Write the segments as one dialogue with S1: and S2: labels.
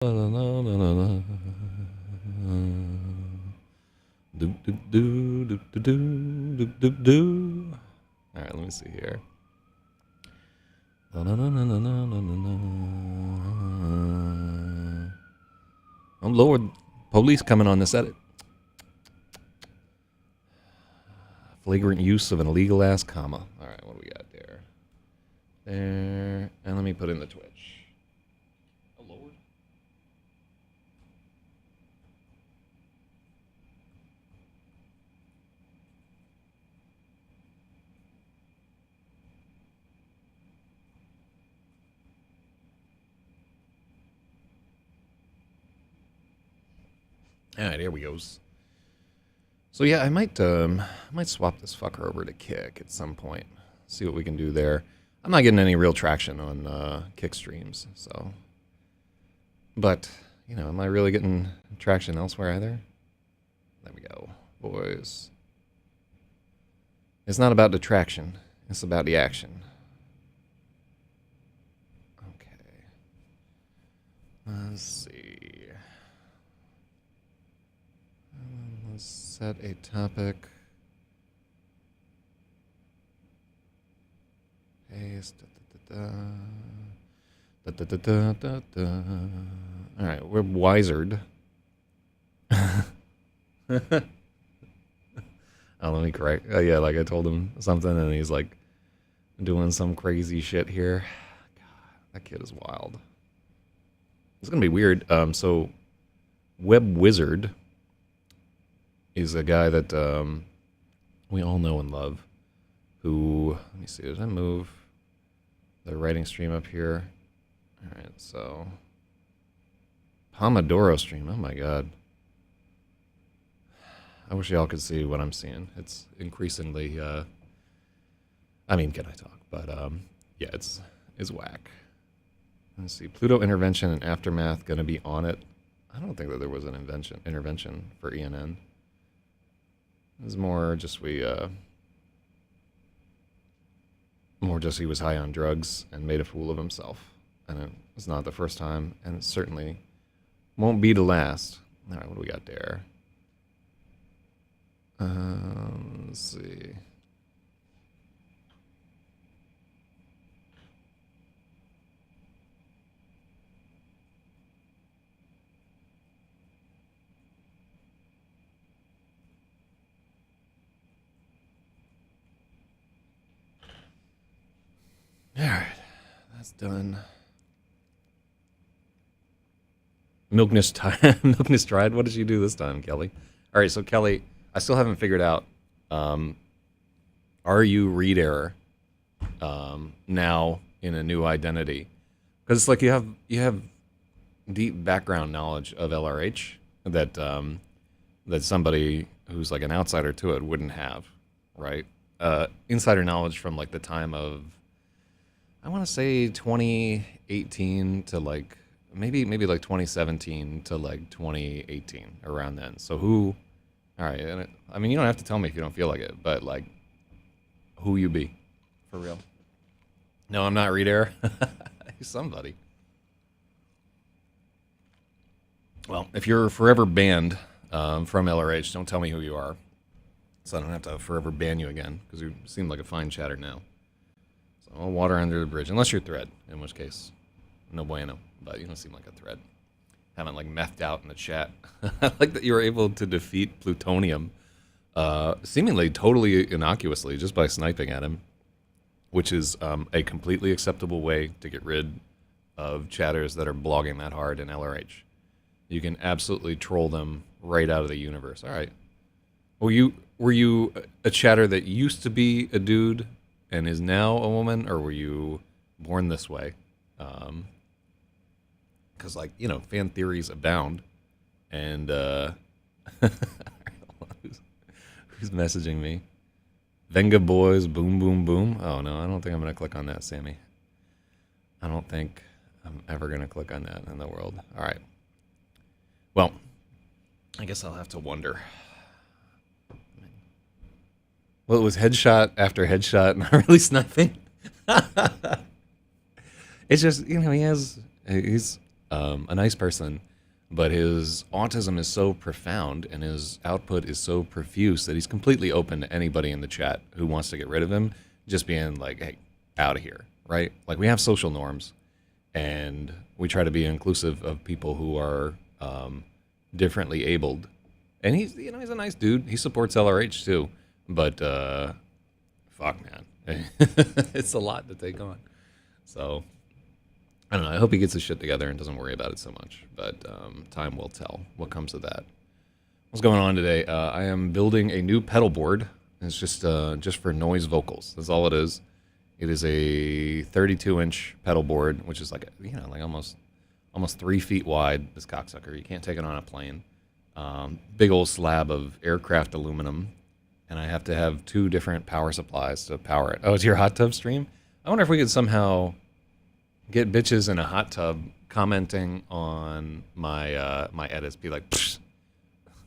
S1: Alright, let me see here. Oh Lord, police coming on this edit. Flagrant use of an illegal ass comma. Alright, what do we got there? There. And let me put in the Twitch. Oh Lord. Alright, here we goes. So yeah, I might swap this fucker over to Kick at some point. See what we can do there. I'm not getting any real traction on Kick streams, so. But, you know, am I really getting traction elsewhere either? There we go, boys. It's not about the traction, it's about the action. Okay. Let's see. Let's set a topic. Paste. Alright, we're wisered. Oh, let me correct. Yeah, like I told him something and he's like doing some crazy shit here. God, that kid is wild. It's gonna be weird. So Web Wizard is a guy that we all know and love. Who, let me see, did I move the writing stream up here? Alright, so Pomodoro stream, oh my god. I wish y'all could see what I'm seeing. It's increasingly, I mean, can I talk? But, yeah, it's whack. Let's see, Pluto Intervention and Aftermath gonna be on it. I don't think that there was an intervention for ENN. It was more just more just he was high on drugs and made a fool of himself. And it was not the first time, and it certainly won't be the last. Alright, what do we got there? Let's see. Alright, that's done. Milkness tried. What did you do this time, Kelly? Alright, so Kelly, I still haven't figured out, are you read error now in a new identity? Because it's like you have deep background knowledge of LRH that that somebody who's like an outsider to it wouldn't have, right? Insider knowledge from like the time of, I want to say 2018 to like maybe like 2017 to like 2018, around then. So who? All right, and I mean, you don't have to tell me if you don't feel like it, but like, who you be, for real? No, I'm not read error. Somebody. Well, if you're forever banned from LRH, don't tell me who you are, so I don't have to forever ban you again, because you seem like a fine chatter now. So, water under the bridge, unless you're Thread, in which case, no bueno. But you don't seem like a Thread. Haven't like methed out in the chat. I like that you were able to defeat Plutonium, seemingly totally innocuously, just by sniping at him, which is a completely acceptable way to get rid of chatters that are blogging that hard in LRH. You can absolutely troll them right out of the universe. All right. Were you a chatter that used to be a dude and is now a woman, or were you born this way? Because, like, you know, fan theories abound, and who's messaging me? Venga Boys, boom, boom, boom. Oh no, I don't think I'm gonna click on that, Sammy. I don't think I'm ever gonna click on that in the world. All right. Well, I guess I'll have to wonder. Well, it was headshot after headshot, not really sniping. It's just, you know, he's a nice person, but his autism is so profound and his output is so profuse that he's completely open to anybody in the chat who wants to get rid of him, just being like, hey, out of here, right? Like, we have social norms, and we try to be inclusive of people who are differently abled. And he's a nice dude. He supports LRH too, but fuck, man, it's a lot to take on. So I don't know. I hope he gets his shit together and doesn't worry about it so much. But time will tell what comes of that. What's going on today? I am building a new pedal board. It's just for noise vocals. That's all it is. It is a 32-inch pedal board, which is like almost 3 feet wide. This cocksucker. You can't take it on a plane. Big old slab of aircraft aluminum, and I have to have 2 different power supplies to power it. Oh, it's your hot tub stream? I wonder if we could somehow get bitches in a hot tub commenting on my my edits. Be like,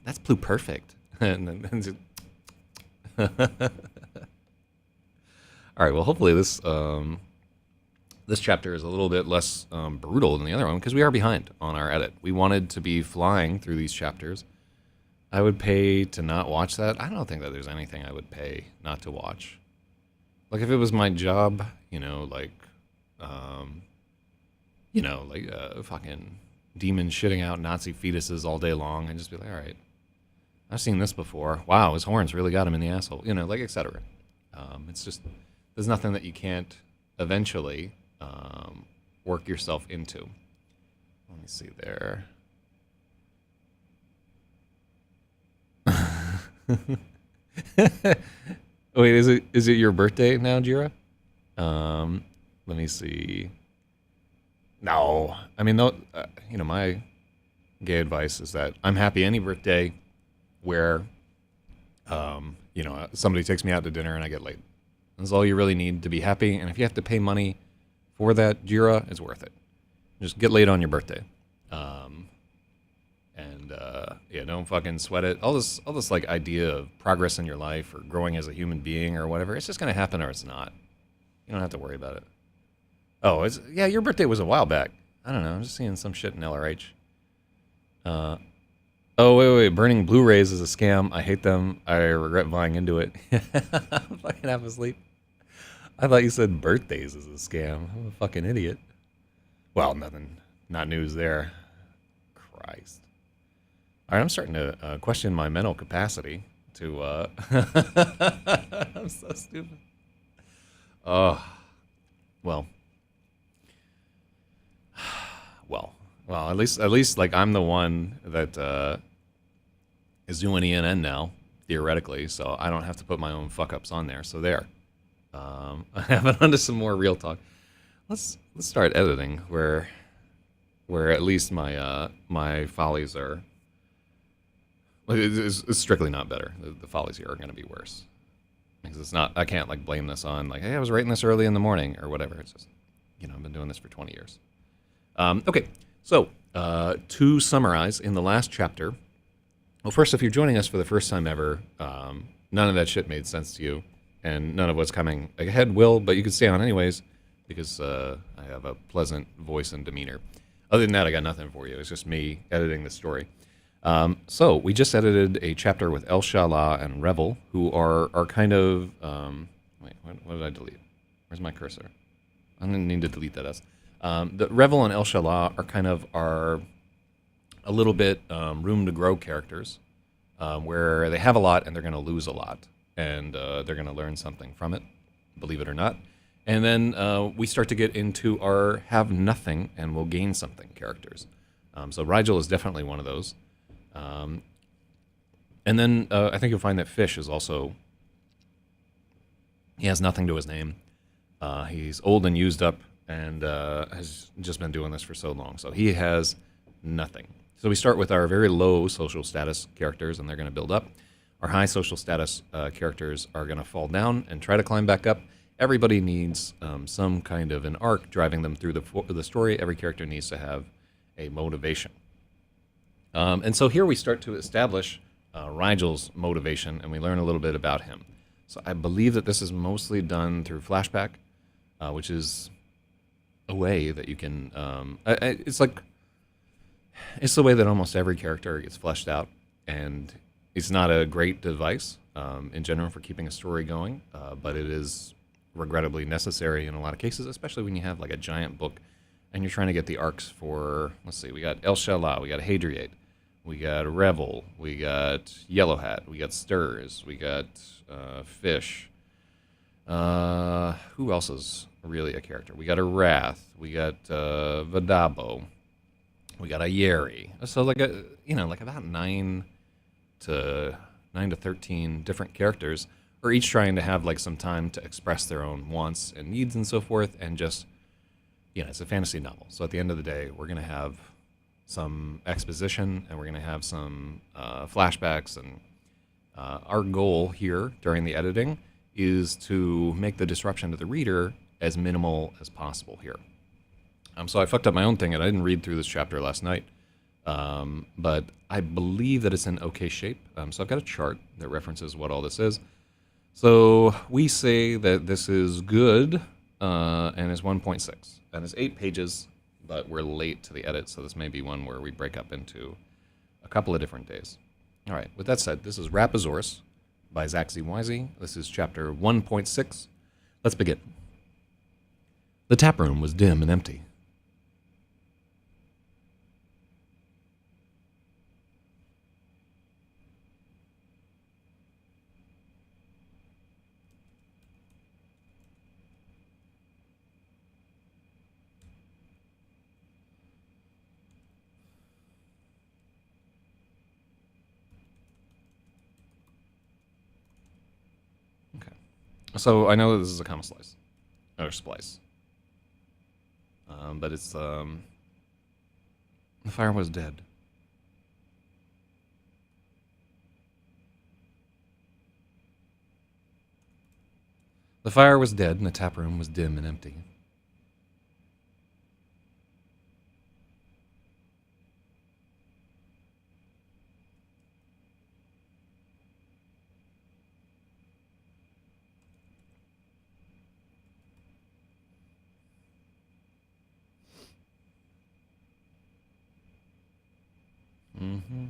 S1: that's blue perfect. And then all right. Well, hopefully this this chapter is a little bit less brutal than the other one, because we are behind on our edit. We wanted to be flying through these chapters. I would pay to not watch that. I don't think that there's anything I would pay not to watch. Like, if it was my job, fucking demons shitting out Nazi fetuses all day long, and just be like, all right, I've seen this before. Wow, his horns really got him in the asshole. Etc. It's just, there's nothing that you can't eventually work yourself into. Let me see there. Wait, is it your birthday now, Jira? Let me see. No, I mean, my gay advice is that I'm happy any birthday where, somebody takes me out to dinner and I get laid. That's all you really need to be happy. And if you have to pay money for that, Jira, it's worth it. Just get laid on your birthday. Don't fucking sweat it. All this like idea of progress in your life or growing as a human being or whatever, it's just going to happen or it's not. You don't have to worry about it. Oh, your birthday was a while back. I don't know. I'm just seeing some shit in LRH. Oh, wait. Burning Blu-rays is a scam. I hate them. I regret buying into it. I'm fucking half asleep. I thought you said birthdays is a scam. I'm a fucking idiot. Well, nothing. Not news there. Christ. All right, I'm starting to question my mental capacity to... I'm so stupid. Oh, well, at least like I'm the one that is doing ENN now, theoretically, so I don't have to put my own fuck ups on there. So there. I have it onto some more real talk. Let's start editing where at least my my follies are. It's strictly not better. The follies here are going to be worse. Because it's not, I can't like blame this on like, hey, I was writing this early in the morning or whatever. It's just, I've been doing this for 20 years. Okay, so to summarize, in the last chapter, well, first, if you're joining us for the first time ever, none of that shit made sense to you, and none of what's coming ahead will, but you can stay on anyways, because I have a pleasant voice and demeanor. Other than that, I got nothing for you. It's just me editing the story. So we just edited a chapter with El Shala and Revel, who are kind of, wait, what did I delete? Where's my cursor? I'm going to need to delete that S. The Revel and El Shala are kind of a little bit room to grow characters, where they have a lot and they're going to lose a lot, and they're going to learn something from it, believe it or not. And then we start to get into our have nothing and will gain something characters. So Rigel is definitely one of those. And then I think you'll find that Fish is also, he has nothing to his name. He's old and used up and has just been doing this for so long. So he has nothing. So we start with our very low social status characters, and they're going to build up. Our high social status characters are going to fall down and try to climb back up. Everybody needs some kind of an arc driving them through the story. Every character needs to have a motivation. And so here we start to establish Rigel's motivation, and we learn a little bit about him. So I believe that this is mostly done through flashback, which is a way that you can... it's like It's the way that almost every character gets fleshed out, and it's not a great device in general for keeping a story going, but it is regrettably necessary in a lot of cases, especially when you have like a giant book and you're trying to get the arcs for, let's see, we got El Shala, we got Hadriate, we got Revel, we got Yellow Hat, we got Stirs, we got Fish. Who else is really a character? We got a Wrath, we got Vadabo, we got a Yeri. So like like about 9 to 13 different characters are each trying to have like some time to express their own wants and needs and so forth, and just it's a fantasy novel. So at the end of the day, we're gonna have some exposition and we're gonna have some flashbacks, and our goal here during the editing is to make the disruption to the reader as minimal as possible here. So I fucked up my own thing, and I didn't read through this chapter last night, but I believe that it's in okay shape. So I've got a chart that references what all this is. So we say that this is good, and is 1.6. And it's 8 pages, but we're late to the edit, so this may be one where we break up into a couple of different days. All right, with that said, this is RAPAXORIS by Zach Z. Wisey. This is chapter 1.6. Let's begin. The tap room was dim and empty. Okay. So I know that this is a comma slice, or splice. But it's, the fire was dead. The fire was dead, and the tap room was dim and empty. Mm-hmm.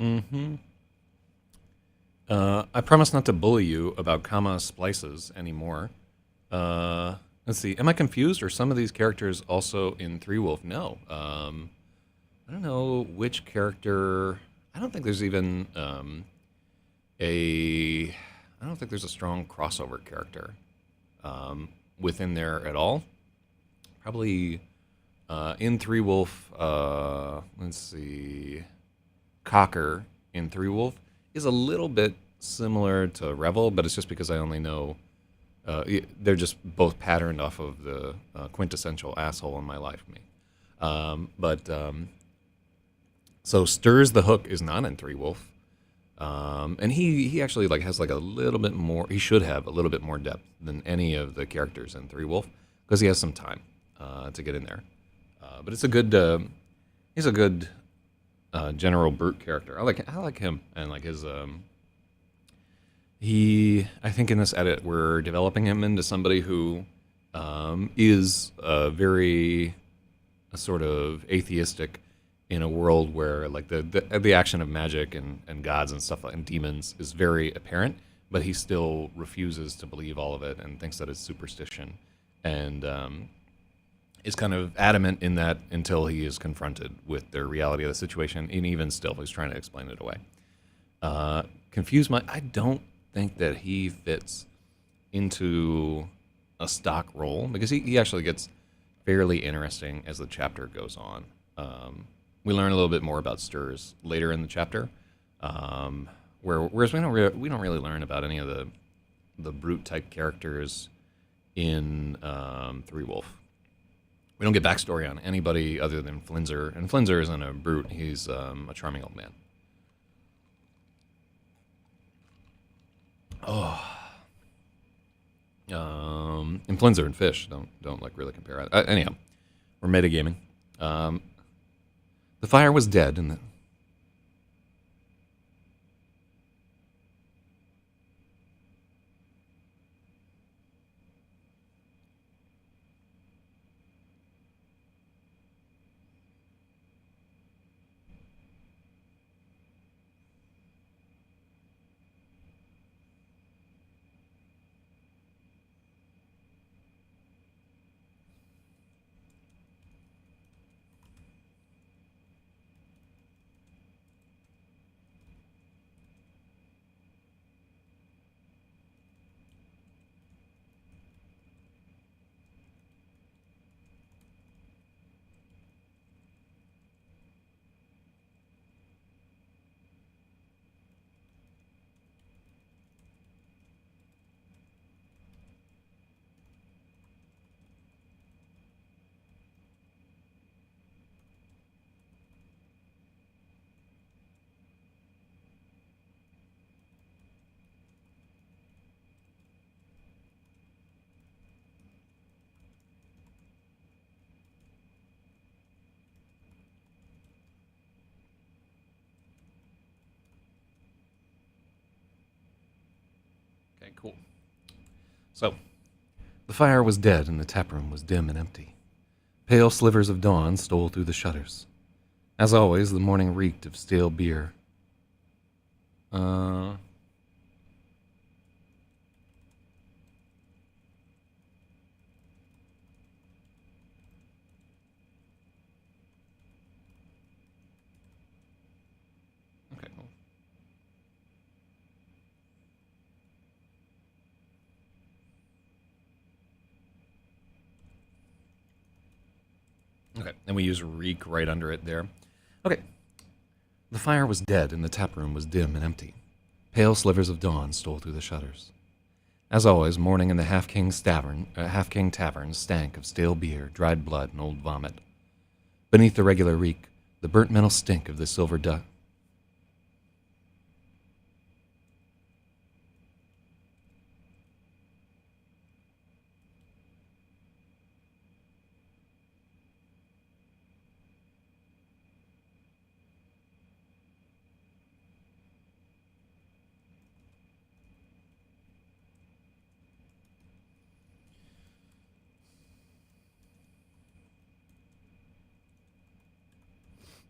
S1: Mm-hmm. I promise not to bully you about comma splices anymore. Let's see. Am I confused? Are some of these characters also in Three Wolf? No. I don't know which character. I don't think there's even a. I don't think there's a strong crossover character within there at all. Probably in Three Wolf. Let's see. Cocker in Three Wolf is a little bit similar to Revel, but it's just because I only know they're just both patterned off of the quintessential asshole in my life, me. So Stirs the Hook is not in Three Wolf, and he actually like has like a little bit more. He should have a little bit more depth than any of the characters in Three Wolf because he has some time to get in there. But it's a good. He's a good General Brute character. I like him and like his. I think in this edit we're developing him into somebody who is very sort of atheistic in a world where like the action of magic and gods and stuff and demons is very apparent, but he still refuses to believe all of it and thinks that it's superstition, and is kind of adamant in that until he is confronted with the reality of the situation, and even still he's trying to explain it away. I don't think that he fits into a stock role because he actually gets fairly interesting as the chapter goes on. we learn a little bit more about stirs later in the chapter. Whereas we don't really learn about any of the brute type characters in Three Wolf. We don't get backstory on anybody other than Flinzer, and Flinzer isn't a brute. He's a charming old man. And Flinzer and Fish don't like really compare. Anyhow, we're metagaming. The fire was dead, and okay, cool. So, the fire was dead, and the taproom was dim and empty. Pale slivers of dawn stole through the shutters. As always, the morning reeked of stale beer. Okay, cool. Okay, and we use reek right under it there. Okay. The fire was dead, and the taproom was dim and empty. Pale slivers of dawn stole through the shutters. As always, morning in the Half King's Tavern stank of stale beer, dried blood, and old vomit. Beneath the regular reek, the burnt metal stink of the silver dust.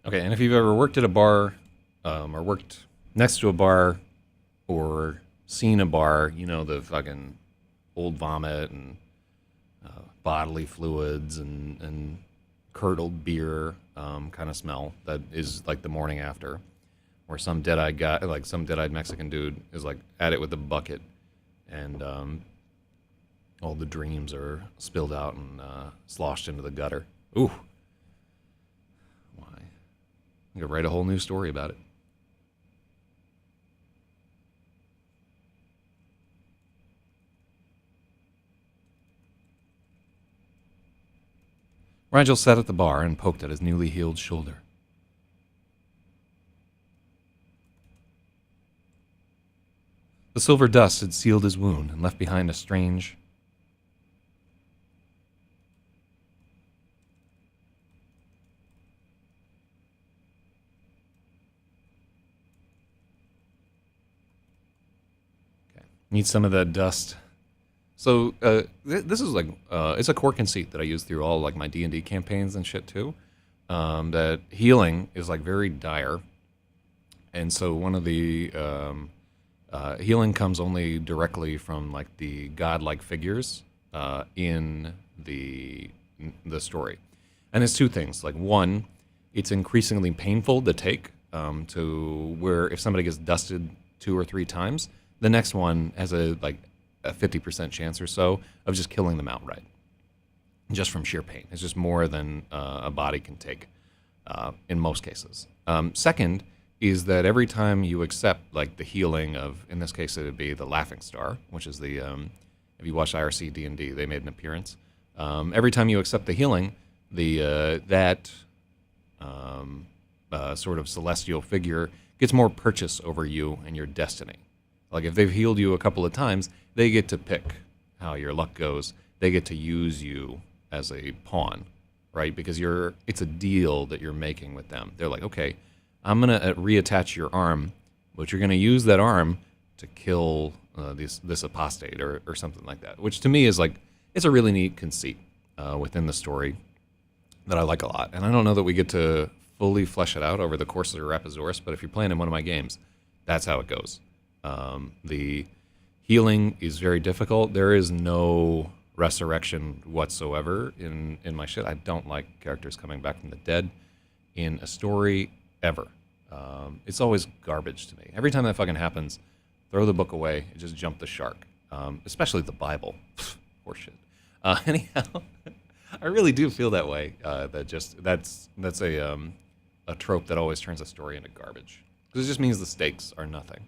S1: Okay, and if you've ever worked at a bar, or worked next to a bar, or seen a bar, you know the fucking old vomit and bodily fluids and curdled beer kind of smell that is like the morning after, or some dead-eyed guy, like some dead-eyed Mexican dude, is like at it with a bucket, and all the dreams are spilled out and sloshed into the gutter. Ooh. I could write a whole new story about it. Rigel sat at the bar and poked at his newly healed shoulder. The silver dust had sealed his wound and left behind a strange, need some of that dust. So this is like it's a core conceit that I use through all like my D&D campaigns and shit too. That healing is like very dire, and so one of the healing comes only directly from like the godlike figures in the story, and it's two things. Like one, it's increasingly painful to take to where if somebody gets dusted 2 or 3 times. The next one has a 50% chance or so of just killing them outright, just from sheer pain. It's just more than a body can take. in most cases. Second is that every time you accept like the healing of, in this case, it would be the Laughing Star, which is the if you watch IRC D&D, they made an appearance. Every time you accept the healing, the that sort of celestial figure gets more purchase over you and your destiny. Like if they've healed you a couple of times, they get to pick how your luck goes. They get to use you as a pawn, right? Because it's a deal that you're making with them. They're like, okay, I'm gonna reattach your arm, but you're gonna use that arm to kill this apostate or something like that. Which to me is like, it's a really neat conceit within the story that I like a lot. And I don't know that we get to fully flesh it out over the course of RAPAXORIS, but if you're playing in one of my games, that's how it goes. The healing is very difficult. There is no resurrection whatsoever in my shit. I don't like characters coming back from the dead in a story ever. It's always garbage to me. Every time that fucking happens, throw the book away and just jump the shark. Especially the Bible. Horseshit. Anyhow, I really do feel that way. That's a trope that always turns a story into garbage. Because it just means the stakes are nothing.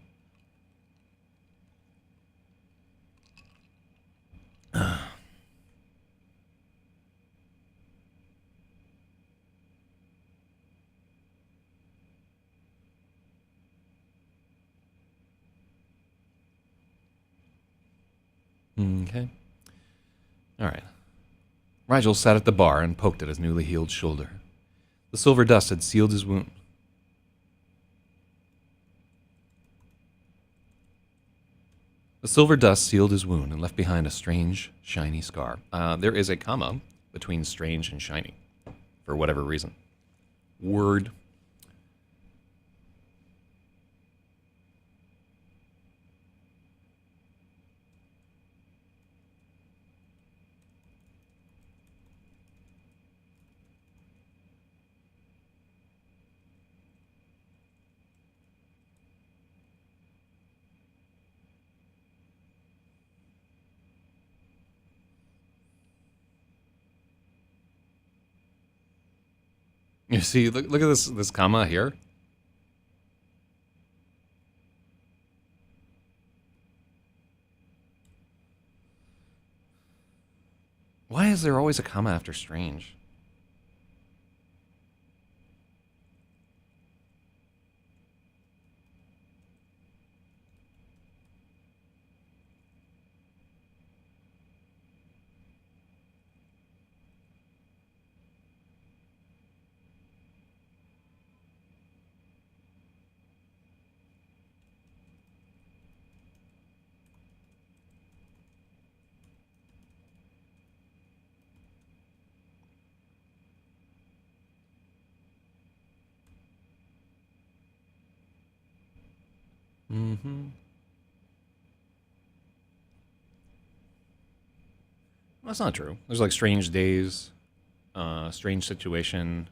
S1: Okay. All right. Rigel sat at the bar and poked at his newly healed shoulder. The silver dust had sealed his wound. The silver dust sealed his wound and left behind a strange, shiny scar. There is a comma between strange and shiny, for whatever reason. Word. You see, look at this comma here. Why is there always a comma after strange? Mm-hmm. That's not true. There's like strange days, strange situation.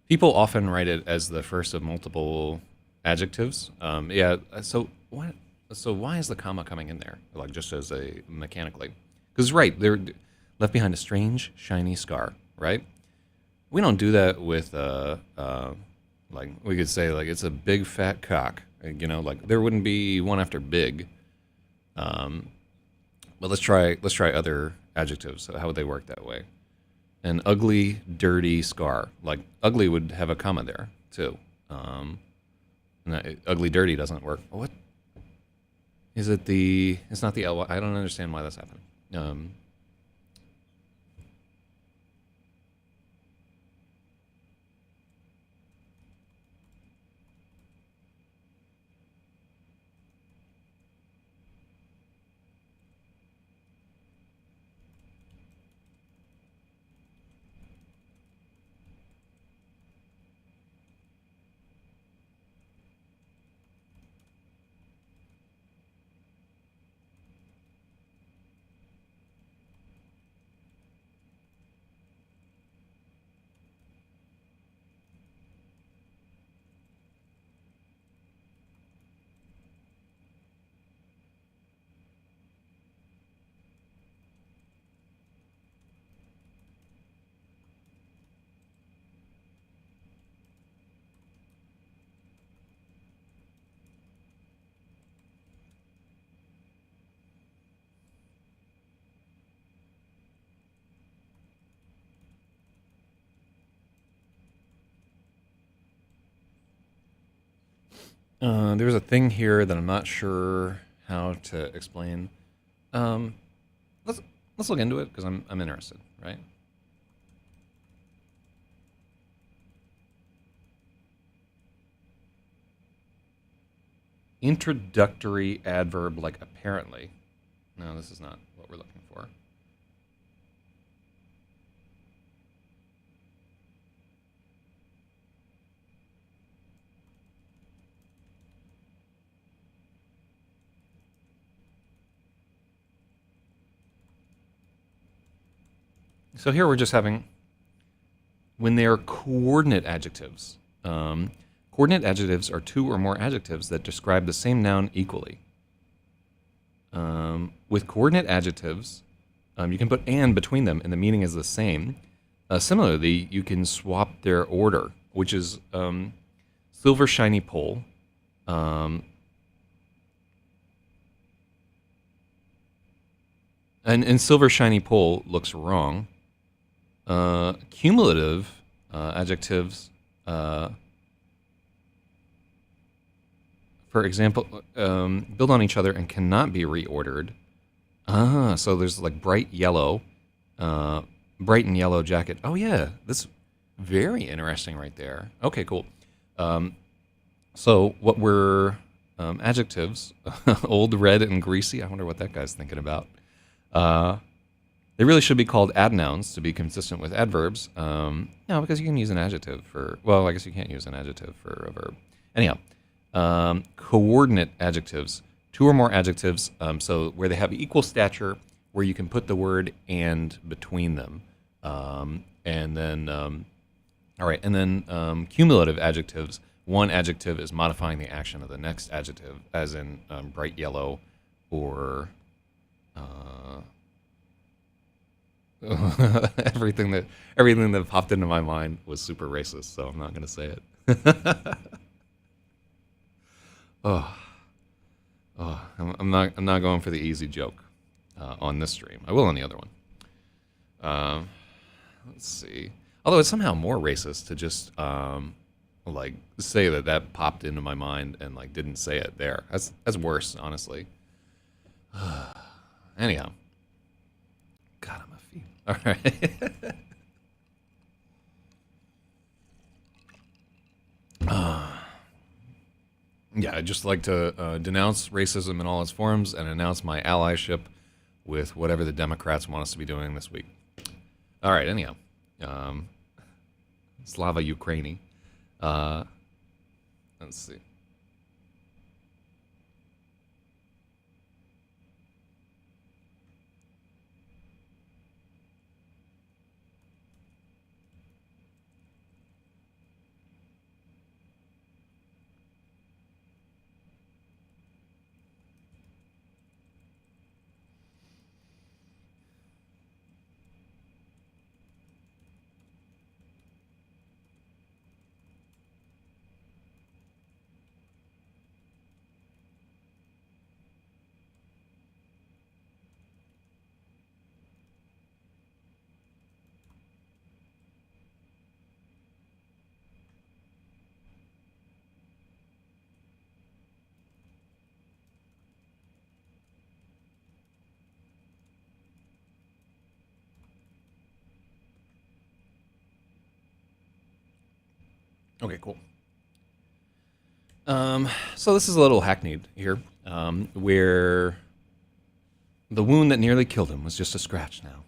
S1: People often write it as the first of multiple adjectives. Yeah. So what? So why is the comma coming in there? Like just as a mechanically? Because right, they're left behind a strange, shiny scar. Right. We don't do that with like we could say like it's a big fat cock. You know, like there wouldn't be one after big. But let's try other adjectives. How would they work that way? An ugly, dirty scar. Like ugly would have a comma there too. And ugly, dirty doesn't work. What is it? It's not the L. I don't understand why that's happening. There's a thing here that I'm not sure how to explain. Um, let's let's look into it because I'm interested, right? Introductory adverb like apparently. No, this is not what we're looking for. So here we're just having when they are coordinate adjectives. Coordinate adjectives are two or more adjectives that describe the same noun equally. With coordinate adjectives, you can put and between them, and the meaning is the same. Similarly, you can swap their order, which is silver shiny pole. And silver shiny pole looks wrong. Cumulative adjectives, for example, build on each other and cannot be reordered. So there's like bright and yellow jacket. Oh yeah, that's very interesting right there. Okay, cool. So what were adjectives? Old, red, and greasy. I wonder what that guy's thinking about. They really should be called adnouns to be consistent with adverbs. No, because you can use an adjective for. Well, I guess you can't use an adjective for a verb. Anyhow, coordinate adjectives. Two or more adjectives. So where they have equal stature, where you can put the word and between them, and then all right, and then cumulative adjectives. One adjective is modifying the action of the next adjective, as in bright yellow or everything that popped into my mind was super racist, so I'm not going to say it. Oh, I'm not going for the easy joke on this stream. I will on the other one. Let's see. Although it's somehow more racist to just like say that popped into my mind and like didn't say it there. That's worse, honestly. Anyhow, God, I'm a fiend. All right. Yeah, I'd just like to denounce racism in all its forms and announce my allyship with whatever the Democrats want us to be doing this week. All right, anyhow. Slava Ukraini. Let's see. Okay, cool. So this is a little hackneyed here, where the wound that nearly killed him was just a scratch now.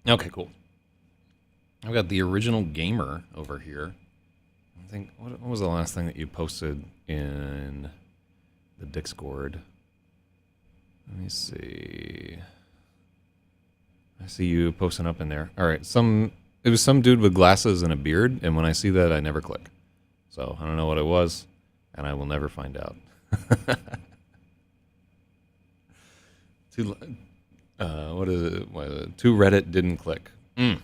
S1: Okay, cool. I've got the original gamer over here. I think, what was the last thing that you posted in the Discord? Let me see. I see you posting up in there. All right, it was some dude with glasses and a beard, and when I see that, I never click. So I don't know what it was, and I will never find out. What is it? To Reddit didn't click. I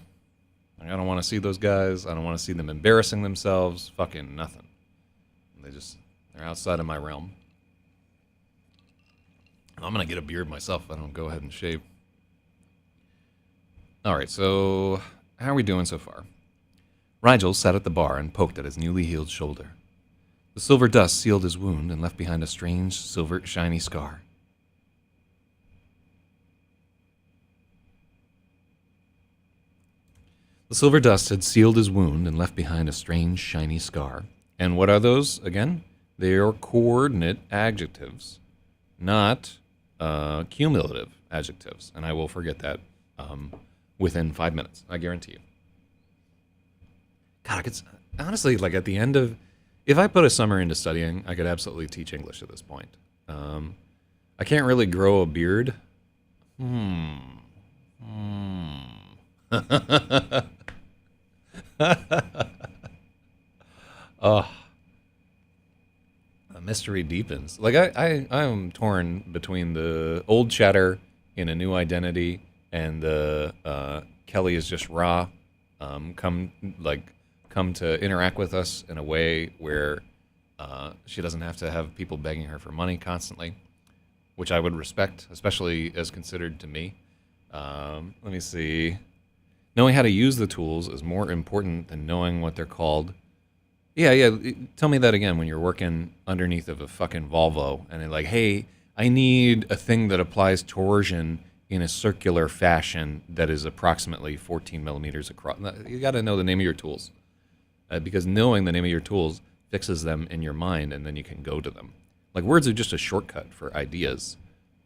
S1: don't want to see those guys. I don't want to see them embarrassing themselves. Fucking nothing. They're outside of my realm. I'm gonna get a beard myself if I don't go ahead and shave. All right, so how are we doing so far? Rigel sat at the bar and poked at his newly healed shoulder. The silver dust sealed his wound and left behind a strange, silver, shiny scar. The silver dust had sealed his wound and left behind a strange, shiny scar. And what are those, again? They are coordinate adjectives, not cumulative adjectives. And I will forget that within 5 minutes, I guarantee you. God, it's honestly, like at the end of... If I put a summer into studying, I could absolutely teach English at this point. I can't really grow a beard. Oh, the mystery deepens. Like I'm torn between the old chatter in a new identity and the Kelly is just raw. Come to interact with us in a way where she doesn't have to have people begging her for money constantly, which I would respect, especially as considered to me. Let me see. Knowing how to use the tools is more important than knowing what they're called. Yeah. Tell me that again when you're working underneath of a fucking Volvo and they're like, hey, I need a thing that applies torsion in a circular fashion that is approximately 14 millimeters across. You got to know the name of your tools. Because knowing the name of your tools fixes them in your mind and then you can go to them. Like words are just a shortcut for ideas.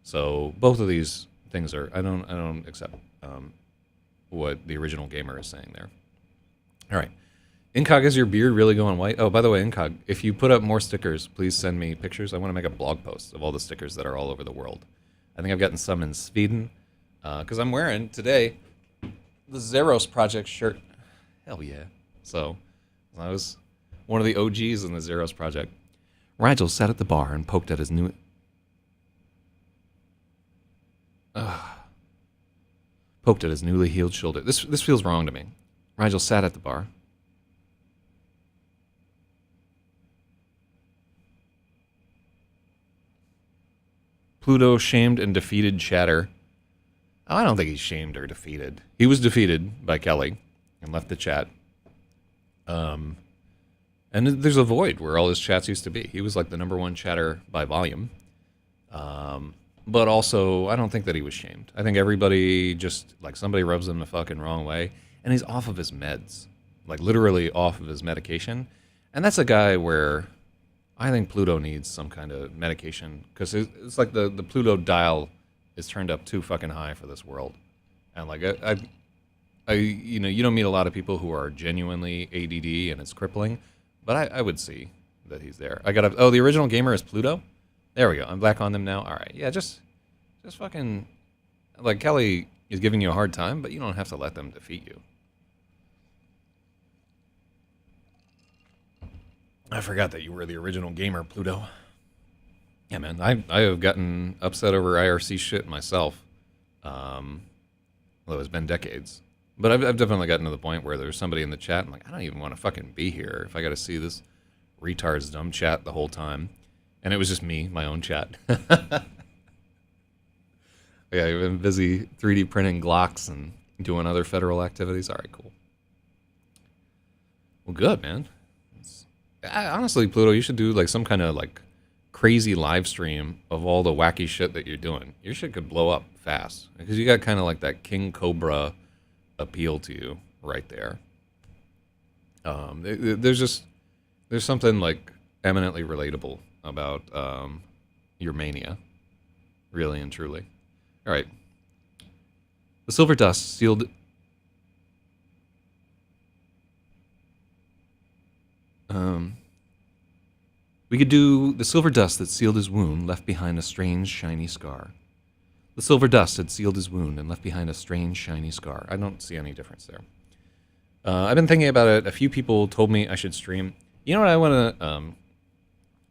S1: So both of these things are, I don't accept what the original gamer is saying there. All right. Incog, is your beard really going white? Oh, by the way, Incog, if you put up more stickers, please send me pictures. I want to make a blog post of all the stickers that are all over the world. I think I've gotten some in Sweden, because I'm wearing today the Zeros Project shirt. Hell yeah. So I was one of the OGs in the Zeros Project. Rigel sat at the bar and poked at his new... Poked at his newly healed shoulder. This feels wrong to me. Rigel sat at the bar. Pluto shamed and defeated Chatter. Oh, I don't think he's shamed or defeated. He was defeated by Kelly and left the chat. And there's a void where all his chats used to be. He was like the #1 chatter by volume. But also, I don't think that he was shamed. I think everybody just, like, somebody rubs him the fucking wrong way, and he's off of his meds. Like, literally off of his medication. And that's a guy where I think Pluto needs some kind of medication, because it's like the Pluto dial is turned up too fucking high for this world. And, like, you know, you don't meet a lot of people who are genuinely ADD and it's crippling, but I would see that he's there. Oh, the original gamer is Pluto? There we go. I'm back on them now. All right. Yeah, just fucking... Like, Kelly is giving you a hard time, but you don't have to let them defeat you. I forgot that you were the original gamer, Pluto. Yeah, man. I have gotten upset over IRC shit myself. Although it's been decades. But I've definitely gotten to the point where there's somebody in the chat, I'm like, I don't even want to fucking be here if I got to see this retard's dumb chat the whole time. And it was just me, my own chat. Yeah, I've been busy 3D printing Glocks and doing other federal activities. All right, cool. Well, good, man. Honestly, Pluto, you should do like some kind of like crazy live stream of all the wacky shit that you're doing. Your shit could blow up fast because you got kind of like that King Cobra appeal to you right there. There's something like eminently relatable about your mania, really and truly. All right. The silver dust sealed We could do the silver dust that sealed his wound, left behind a strange, shiny scar. The silver dust had sealed his wound and left behind a strange, shiny scar. I don't see any difference there. I've been thinking about it. A few people told me I should stream. You know what I want to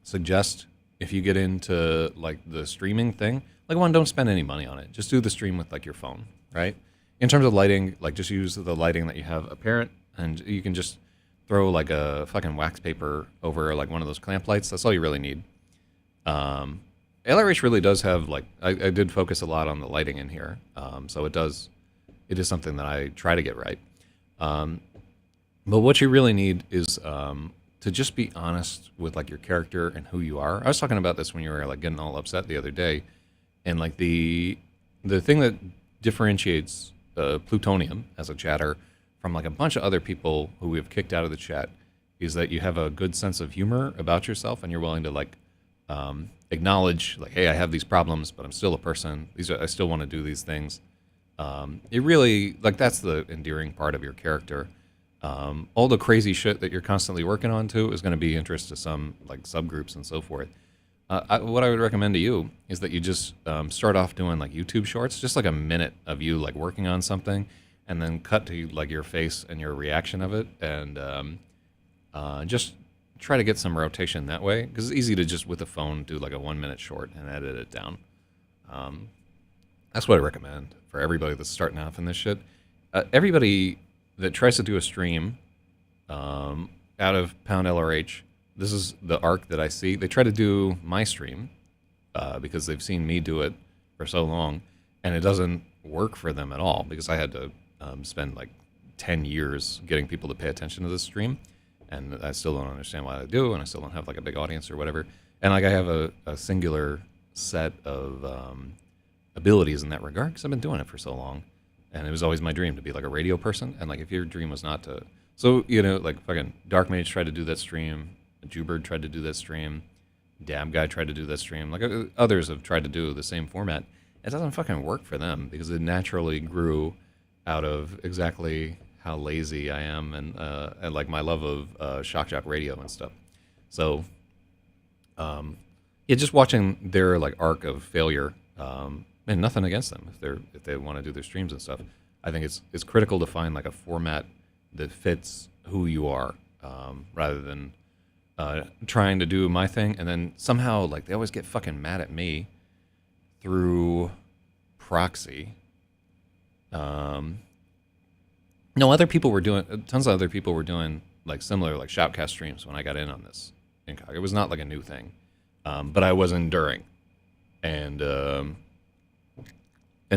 S1: suggest if you get into like the streaming thing? Like, one, don't spend any money on it. Just do the stream with like your phone, right? In terms of lighting, like just use the lighting that you have apparent, and you can just throw like a fucking wax paper over like one of those clamp lights. That's all you really need. LRH really does have like I did focus a lot on the lighting in here, so it is something that I try to get right. But what you really need is to just be honest with like your character and who you are. I was talking about this when you were like getting all upset the other day, and like the thing that differentiates Plutonium as a chatter from like a bunch of other people who we have kicked out of the chat is that you have a good sense of humor about yourself, and you're willing to like acknowledge like, hey, I have these problems, but I'm still a person. I still want to do these things. It really, like, that's the endearing part of your character. All the crazy shit that you're constantly working on too is going to be interest to some like subgroups and so forth. What I would recommend to you is that you just start off doing like YouTube shorts, just like a minute of you like working on something, and then cut to like your face and your reaction of it, and just try to get some rotation that way, because it's easy to just with a phone do like a 1 minute short and edit it down. That's what I recommend for everybody that's starting off in this shit. Everybody that tries to do a stream out of Pound LRH, this is the arc that I see. They try to do my stream because they've seen me do it for so long, and it doesn't work for them at all, because I had to spend like 10 years getting people to pay attention to this stream, and I still don't understand why I do, and I still don't have like a big audience or whatever. And like I have a singular set of abilities in that regard, because I've been doing it for so long, and it was always my dream to be like a radio person. And like, if your dream was not to, so you know, like fucking Dark Mage tried to do that stream, Jubird tried to do that stream, Dab Guy tried to do that stream, like others have tried to do the same format. It doesn't fucking work for them, because it naturally grew out of exactly how lazy I am, and like my love of Shock Jock radio and stuff. So yeah, just watching their like arc of failure, and nothing against them if they want to do their streams and stuff. I think it's critical to find like a format that fits who you are, rather than trying to do my thing, and then somehow like they always get fucking mad at me through proxy. No, other people were doing, tons of other people were doing like similar like shoutcast streams when I got in on this incog. It was not like a new thing, but I was enduring, and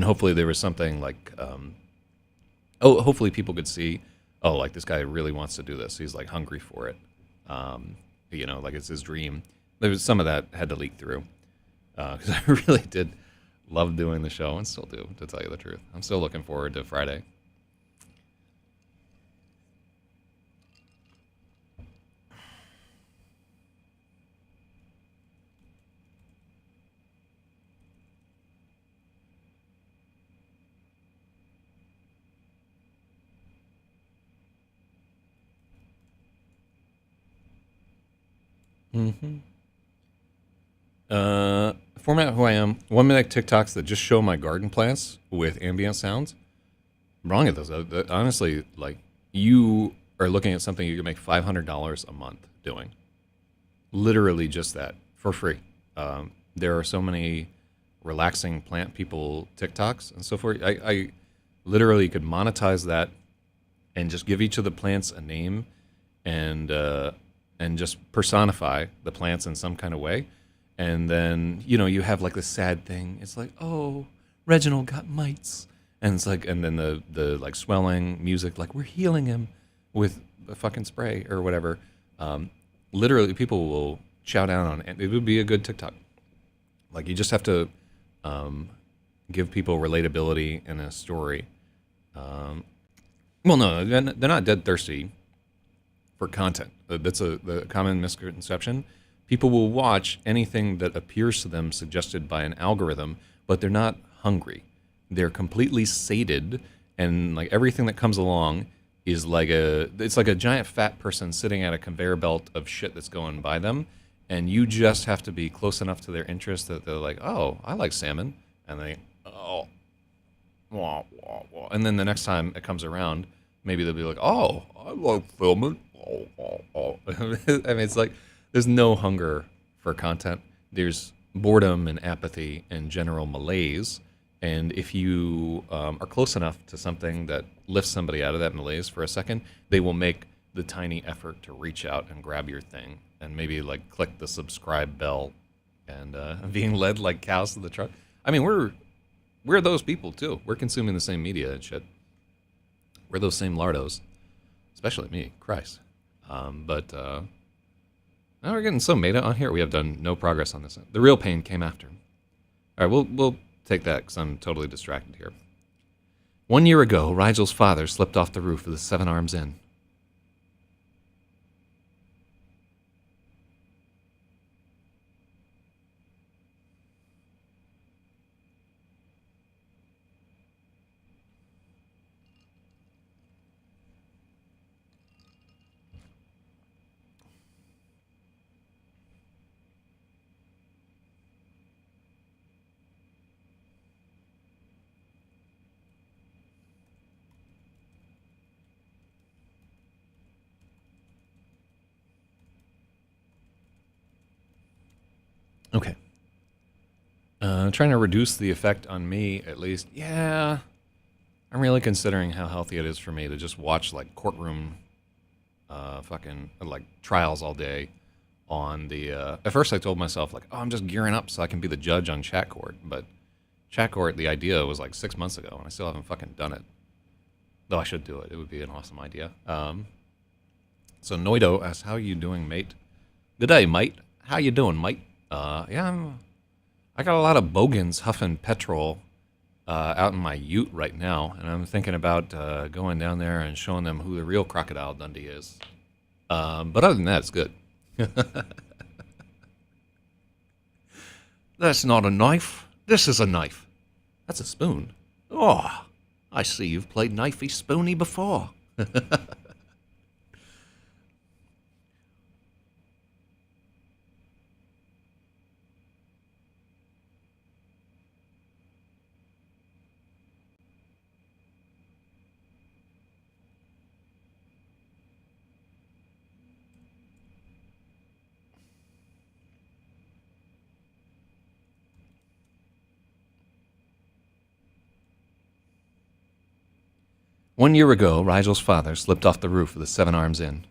S1: hopefully there was something like, hopefully people could see, oh, like this guy really wants to do this. He's like hungry for it, you know, like it's his dream. There was some of that had to leak through, because I really did love doing the show, and still do, to tell you the truth. I'm still looking forward to Friday. Format who I am. 1 minute TikToks that just show my garden plants with ambient sounds. I'm wrong at those. Honestly, like, you are looking at something you can make $500 a month doing. Literally just that, for free. There are so many relaxing plant people TikToks and so forth. I literally could monetize that and just give each of the plants a name, and just personify the plants in some kind of way. And then, you know, you have like the sad thing. It's like, oh, Reginald got mites. And it's like, and then the like swelling music, like we're healing him with a fucking spray or whatever. Literally, people will shout out on it. It would be a good TikTok. Like, you just have to give people relatability and a story. Well, no, they're not dead thirsty for content. That's the common misconception. People will watch anything that appears to them suggested by an algorithm, but they're not hungry. They're completely sated, and like everything that comes along is like it's like a giant fat person sitting at a conveyor belt of shit that's going by them, and you just have to be close enough to their interest that they're like, oh, I like salmon, and they, oh, wah, wah, wah. And then the next time it comes around, maybe they'll be like, oh, I like salmon. Oh, oh, oh. I mean, it's like there's no hunger for content. There's boredom and apathy and general malaise. And if you are close enough to something that lifts somebody out of that malaise for a second, they will make the tiny effort to reach out and grab your thing and maybe like click the subscribe bell and being led like cows to the truck. I mean, we're those people too. We're consuming the same media and shit. We're those same lardos, especially me. Christ. But now we're getting some meta on here. We have done no progress on this. The real pain came after. All right, we'll take that because I'm totally distracted here. 1 year ago, Rigel's father slipped off the roof of the Seven Arms Inn. Okay. Trying to reduce the effect on me, at least. Yeah. I'm really considering how healthy it is for me to just watch, like, courtroom fucking, like, trials all day on the... At first I told myself, like, oh, I'm just gearing up so I can be the judge on Chat Court. But Chat Court, the idea was, like, 6 months ago, and I still haven't fucking done it. Though I should do it. It would be an awesome idea. So Noido asks, how are you doing, mate? Good day, mate. How you doing, mate? Yeah, I got a lot of bogans huffing petrol out in my ute right now, and I'm thinking about going down there and showing them who the real Crocodile Dundee is. But other than that, it's good. That's not a knife. This is a knife. That's a spoon. Oh, I see you've played knifey spoony before. 1 year ago, Rigel's father slipped off the roof of the Seven Arms Inn.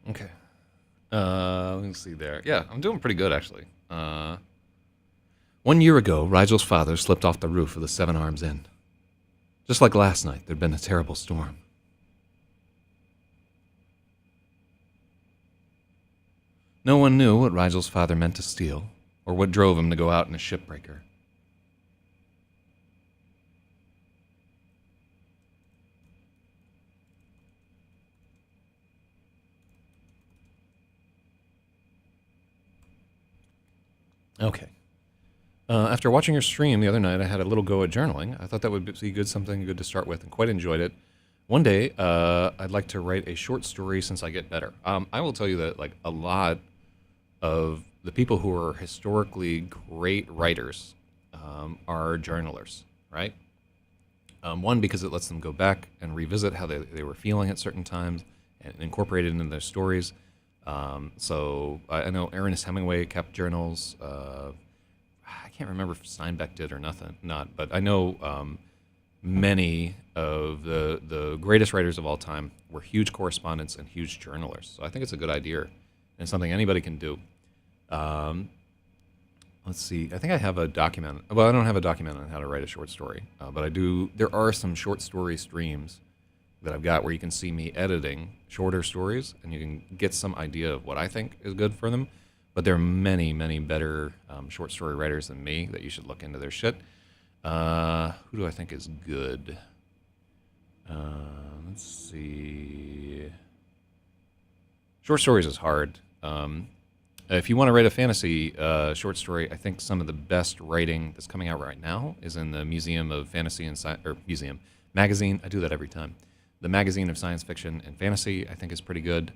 S1: Okay. Let me see there. Yeah, I'm doing pretty good, actually. 1 year ago, Rigel's father slipped off the roof of the Seven Arms Inn. Just like last night, there'd been a terrible storm. No one knew what Rigel's father meant to steal, or what drove him to go out in a shipbreaker. Okay. After watching your stream the other night, I had a little go at journaling. I thought that would be something good to start with, and quite enjoyed it. One day, I'd like to write a short story since I get better. I will tell you that, like, a lot of the people who are historically great writers are journalers, right? One, because it lets them go back and revisit how they were feeling at certain times and incorporate it into their stories. So I know Ernest Hemingway kept journals. I can't remember if Steinbeck did or not, but I know many of the greatest writers of all time were huge correspondents and huge journalers. So I think it's a good idea and something anybody can do. Um, let's see. I think I have a document. Well, I don't have a document on how to write a short story, but I do. There are some short story streams that I've got where you can see me editing shorter stories, and you can get some idea of what I think is good for them. But there are many, many better short story writers than me that you should look into their shit. Who do I think is good? Let's see. Short stories is hard. If you want to write a fantasy short story, I think some of the best writing that's coming out right now is in the Museum of Fantasy and Science, or Museum magazine. I do that every time. The Magazine of Science Fiction and Fantasy, I think, is pretty good.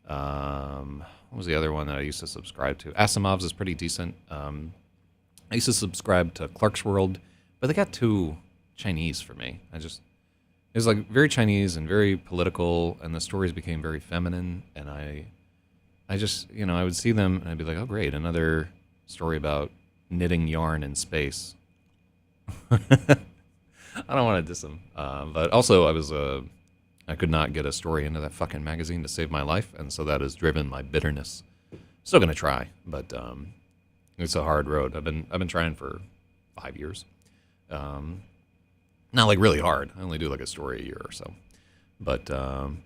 S1: What was the other one that I used to subscribe to? Asimov's is pretty decent. I used to subscribe to Clark's World, but they got too Chinese for me. It was like very Chinese and very political, and the stories became very feminine, and I just, I would see them and I'd be like, oh great, another story about knitting yarn in space. I don't want to diss them, but also I could not get a story into that fucking magazine to save my life, and so that has driven my bitterness. Still gonna try, but it's a hard road. I've been trying for 5 years. Not like really hard. I only do like a story a year or so. But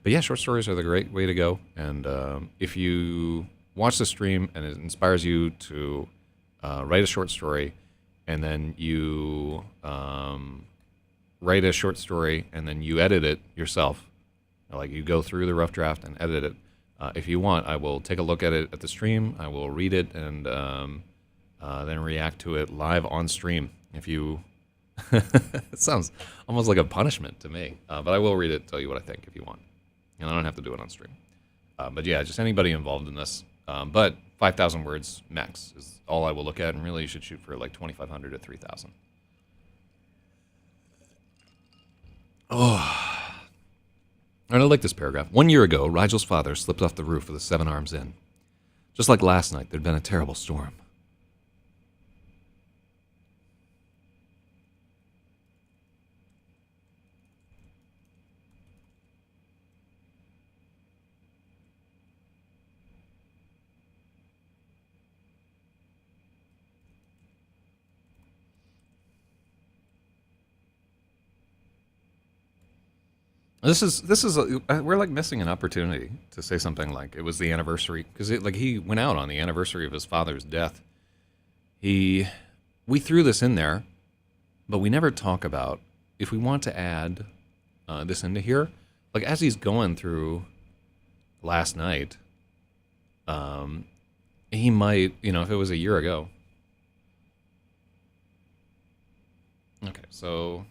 S1: yeah, short stories are the great way to go. And if you watch the stream and it inspires you to write a short story, and then you write a short story and then you edit it yourself, like you go through the rough draft and edit it. If you want, I will take a look at it at the stream. I will read it and then react to it live on stream. If you, it sounds almost like a punishment to me, but I will read it, tell you what I think if you want, and I don't have to do it on stream. But yeah, just anybody involved in this. But 5,000 words max is all I will look at, and really you should shoot for like 2,500 to 3,000. Oh. And I like this paragraph. 1 year ago, Rigel's father slipped off the roof with a 7 Arms Inn. Just like last night, there'd been a terrible storm. We're like missing an opportunity to say something like it was the anniversary, because like he went out on the anniversary of his father's death. We threw this in there, but we never talk about if we want to add this into here. Like as he's going through last night, he might, if it was a year ago. Okay, so.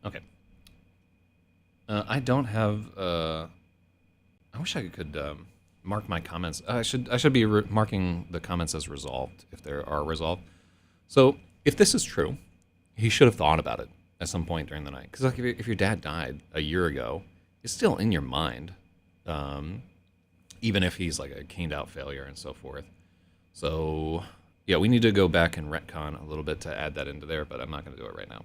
S1: Okay. I don't have. I wish I could mark my comments. I should be marking the comments as resolved if there are resolved. So if this is true, he should have thought about it at some point during the night. Because like if your dad died a year ago, it's still in your mind, even if he's like a caned out failure and so forth. So yeah, we need to go back and retcon a little bit to add that into there, but I'm not going to do it right now.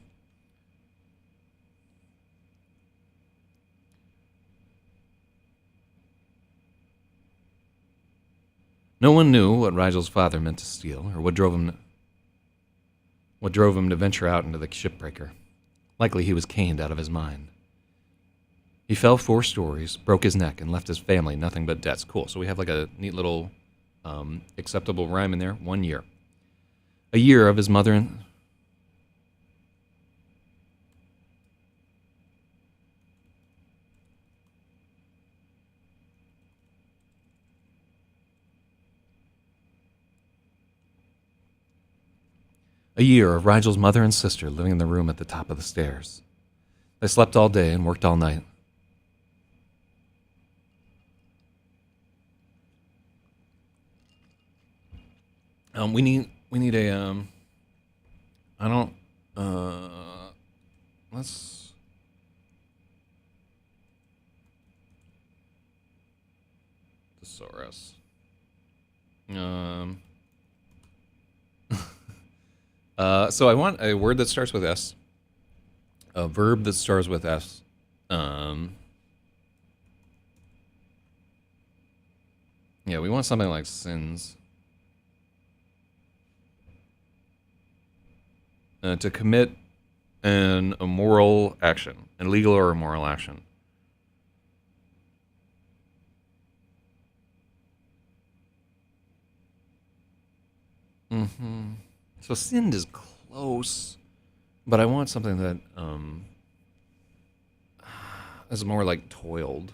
S1: No one knew what Rigel's father meant to steal, or what drove him to venture out into the shipbreaker. Likely he was caned out of his mind. He fell 4 stories, broke his neck, and left his family nothing but debts. Cool. So we have like a neat little acceptable rhyme in there. 1 year. A year of his mother and... A year of Rigel's mother and sister living in the room at the top of the stairs. They slept all day and worked all night. We need a I don't let's thesaurus. So I want a word that starts with S, a verb that starts with S. Yeah, we want something like sins. To commit an immoral action, an illegal or immoral action. So sinned is close, but I want something that is more like toiled.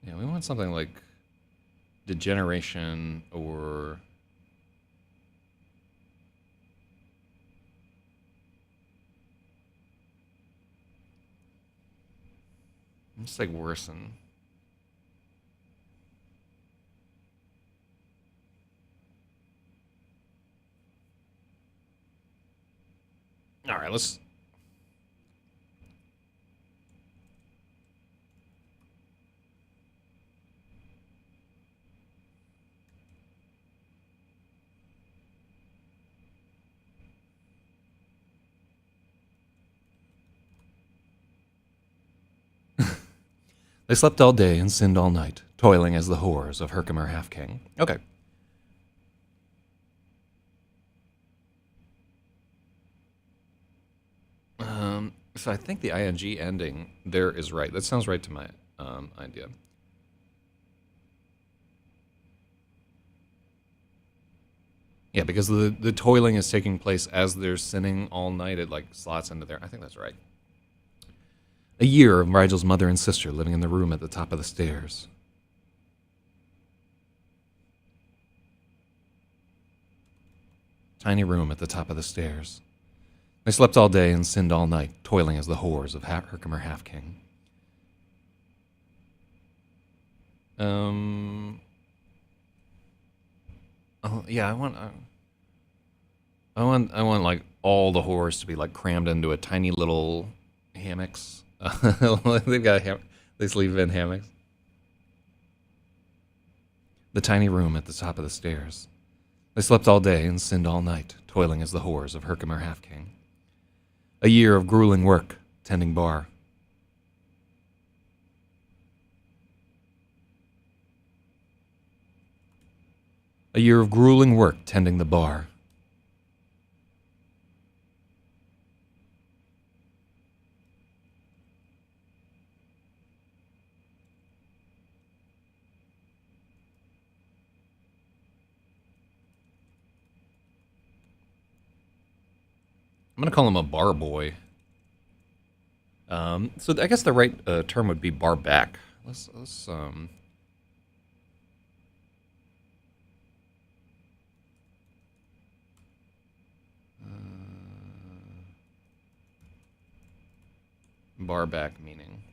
S1: Yeah, we want something like degeneration or just like worsen. All right, let's. They slept all day and sinned all night, toiling as the whores of Herkimer Half-King. Okay. So I think the ing ending there is right. That sounds right to my idea. Yeah, because the toiling is taking place as they're sinning all night. It like slots into there. I think that's right. A year of Rigel's mother and sister living in the room at the top of the stairs. Tiny room at the top of the stairs. They slept all day and sinned all night, toiling as the whores of Herkimer Half-King. Oh yeah, I want like all the whores to be like crammed into a tiny little hammocks. They've got they sleep in hammocks. The tiny room at the top of the stairs. They slept all day and sinned all night, toiling as the whores of Herkimer Half-King. A year of grueling work, tending bar. A year of grueling work, tending the bar. I'm gonna call him a bar boy. So I guess the right term would be bar back. Let's bar back meaning.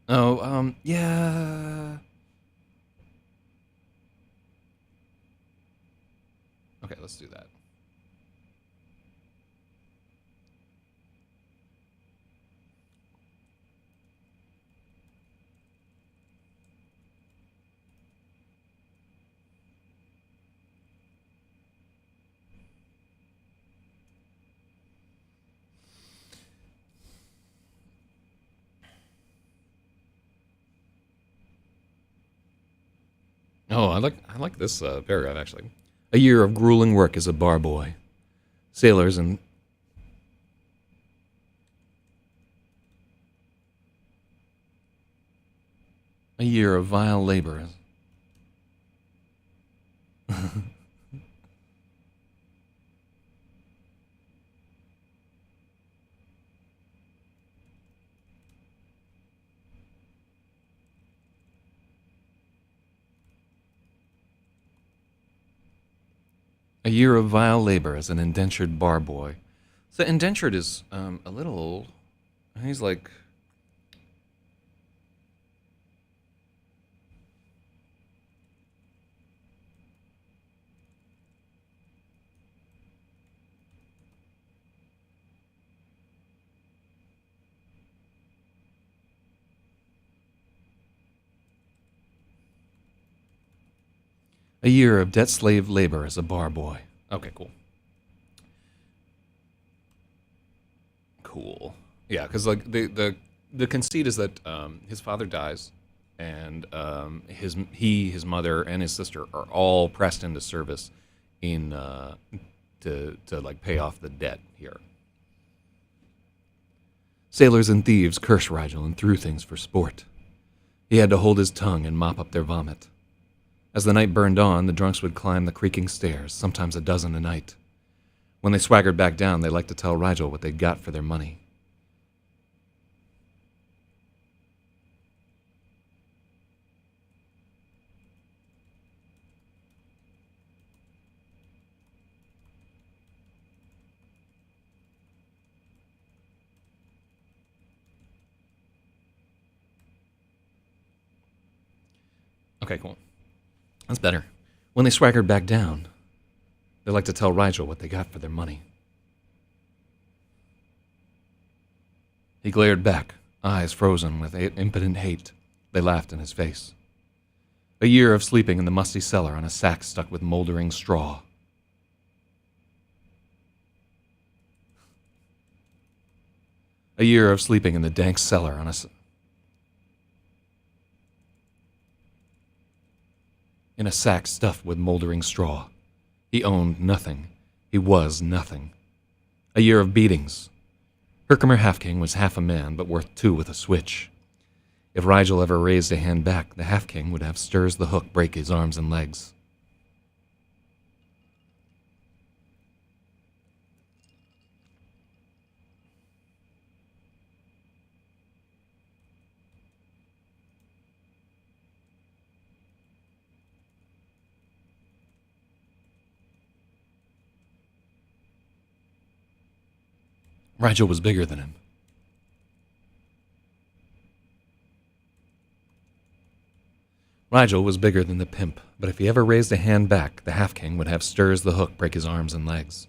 S1: Oh, yeah. Okay, let's do that. Oh, I like this paragraph actually. A year of grueling work as a bar boy. Sailors and a year of vile labor. A year of vile labor as an indentured bar boy. So indentured is a little. He's like. A year of debt slave labor as a bar boy. Okay, cool. Cool. Yeah, because like the conceit is that his father dies, and his mother, and his sister are all pressed into service in to like pay off the debt here. Sailors and thieves cursed Rigel and threw things for sport. He had to hold his tongue and mop up their vomit. As the night burned on, the drunks would climb the creaking stairs, sometimes a dozen a night. When they swaggered back down, they liked to tell Rigel what they'd got for their money. Okay, cool. That's better. When they swaggered back down, they liked to tell Rigel what they got for their money. He glared back, eyes frozen with impotent hate. They laughed in his face. A year of sleeping in the musty cellar on a sack stuck with moldering straw. A year of sleeping in the dank cellar on in a sack stuffed with moldering straw. He owned nothing. He was nothing. A year of beatings. Herkimer Halfking was half a man, but worth two with a switch. If Rigel ever raised a hand back, the Half-King would have Stirs the Hook break his arms and legs. Rigel was bigger than him. Rigel was bigger than the pimp, but if he ever raised a hand back, the Half-King would have Stirs the Hook break his arms and legs.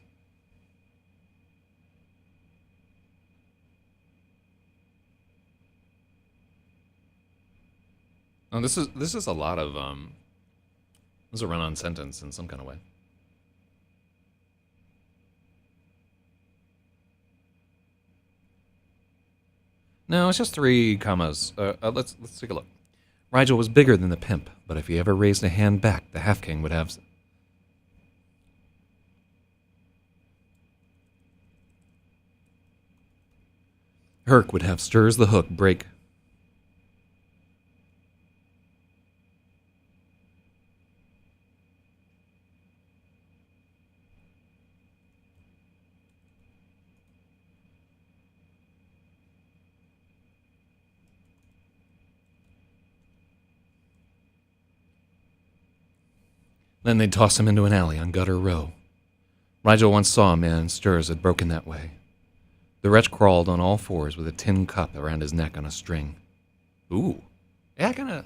S1: Oh, this is a lot of this is a run-on sentence in some kind of way. No, it's just 3 commas. Let's take a look. Rigel was bigger than the pimp, but if he ever raised a hand back, the Half-King would have... Herc would have Stirs the Hook break... Then they'd toss him into an alley on Gutter Row. Rigel once saw a man Stirs had broken that way. The wretch crawled on all fours with a tin cup around his neck on a string. Ooh. Yeah, kinda...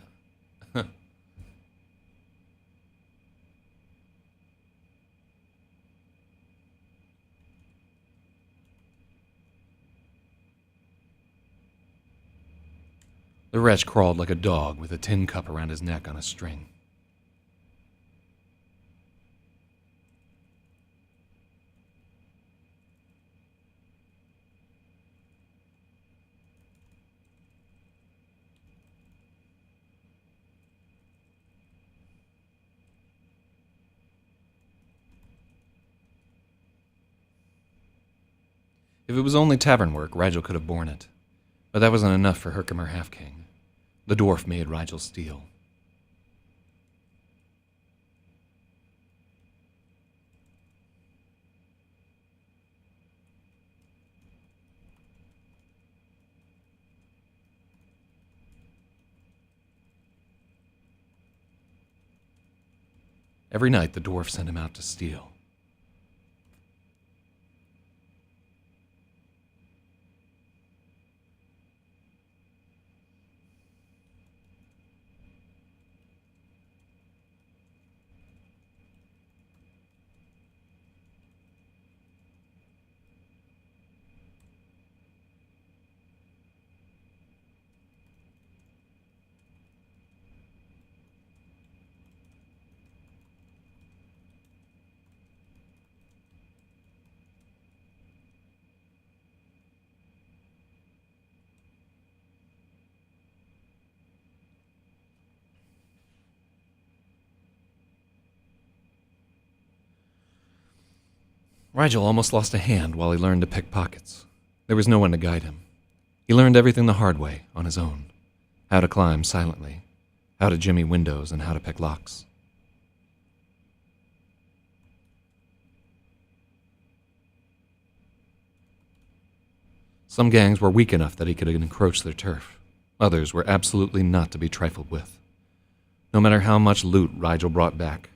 S1: The wretch crawled like a dog with a tin cup around his neck on a string. If it was only tavern work, Rigel could have borne it. But that wasn't enough for Herkimer Half-King. The dwarf made Rigel steel. Every night the dwarf sent him out to steal. Rigel almost lost a hand while he learned to pick pockets. There was no one to guide him. He learned everything the hard way, on his own. How to climb silently, how to jimmy windows, and how to pick locks. Some gangs were weak enough that he could encroach their turf. Others were absolutely not to be trifled with. No matter how much loot Rigel brought back.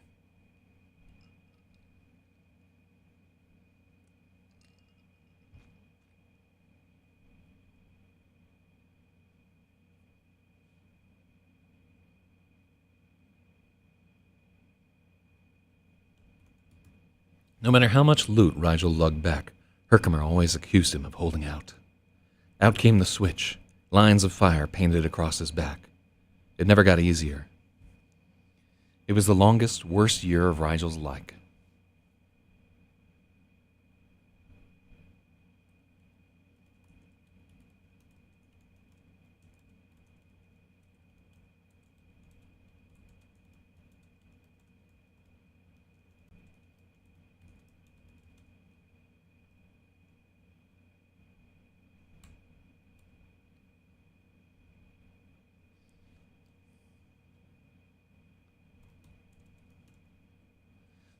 S1: No matter how much loot Rigel lugged back, Herkimer always accused him of holding out. Out came the switch, lines of fire painted across his back. It never got easier. It was the longest, worst year of Rigel's life.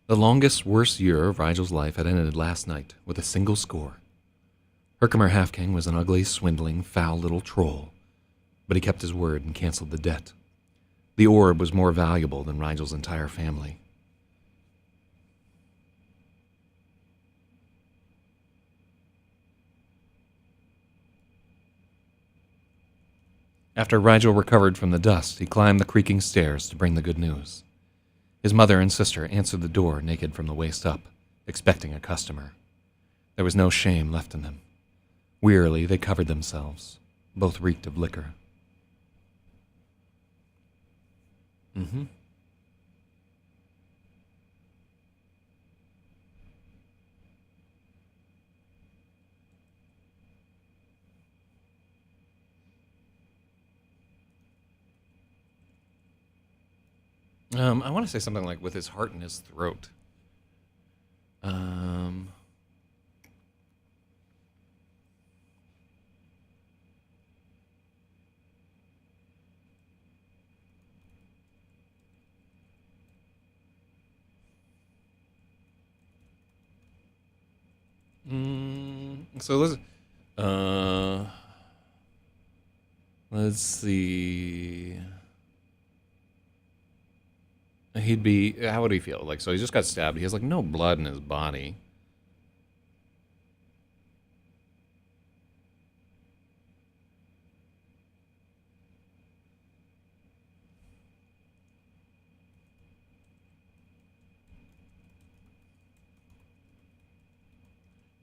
S1: The longest, worst year of Rigel's life had ended last night with a single score. Herkimer Halfking was an ugly, swindling, foul little troll, but he kept his word and canceled the debt. The orb was more valuable than Rigel's entire family. After Rigel recovered from the dust, he climbed the creaking stairs to bring the good news. His mother and sister answered the door naked from the waist up, expecting a customer. There was no shame left in them. Wearily, they covered themselves. Both reeked of liquor. I want to say something like with his heart in his throat. So let's see. He'd be, how would he feel? Like, so he just got stabbed. He has like no blood in his body.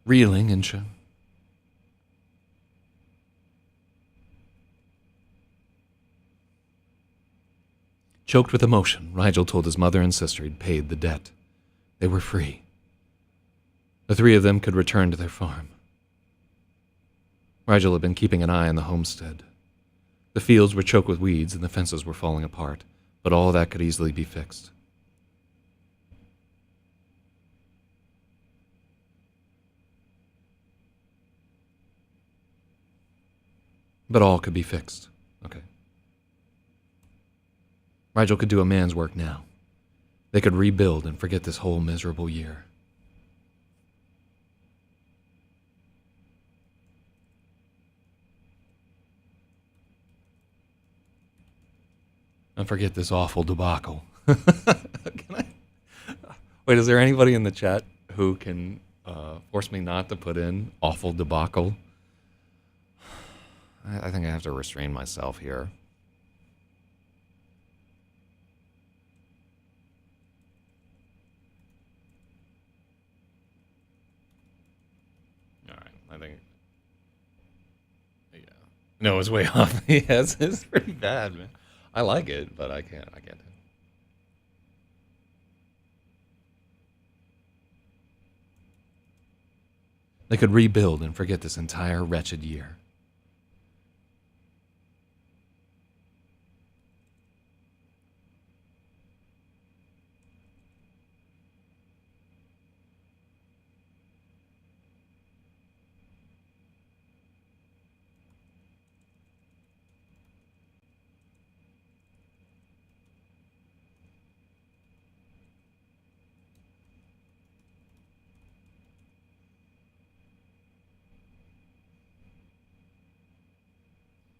S1: Reeling and choked with emotion, Rigel told his mother and sister he'd paid the debt. They were free. The three of them could return to their farm. Rigel had been keeping an eye on the homestead. The fields were choked with weeds and the fences were falling apart, but all that could easily be fixed. But all could be fixed. Okay. Rigel could do a man's work now. They could rebuild and forget this whole miserable year. And forget this awful debacle. Wait, is there anybody in the chat who can force me not to put in awful debacle? I think I have to restrain myself here. All right, I think. Yeah. No, it's way off. Yes, it's pretty bad, man. I like it, but I can't. They could rebuild and forget this entire wretched year.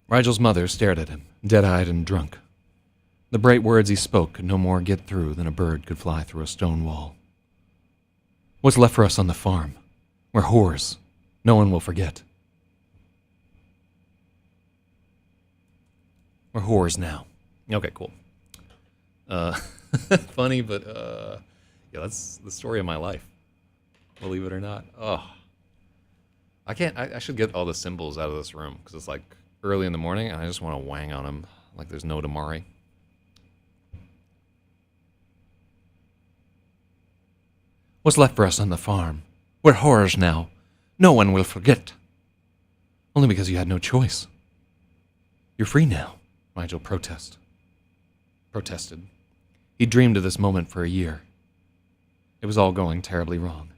S1: Rigel's mother stared at him, dead-eyed and drunk. The bright words he spoke could no more get through than a bird could fly through a stone wall. What's left for us on the farm? We're whores. No one will forget. We're whores now. Okay, cool. Funny, but yeah, that's the story of my life. Believe it or not. Oh, I can't. I should get all the symbols out of this room because it's like early in the morning, and I just want to wang on them like there's no tomorrow. What's left for us on the farm? We're whores now. No one will forget. Only because you had no choice. You're free now, Rigel protested. He dreamed of this moment for a year. It was all going terribly wrong.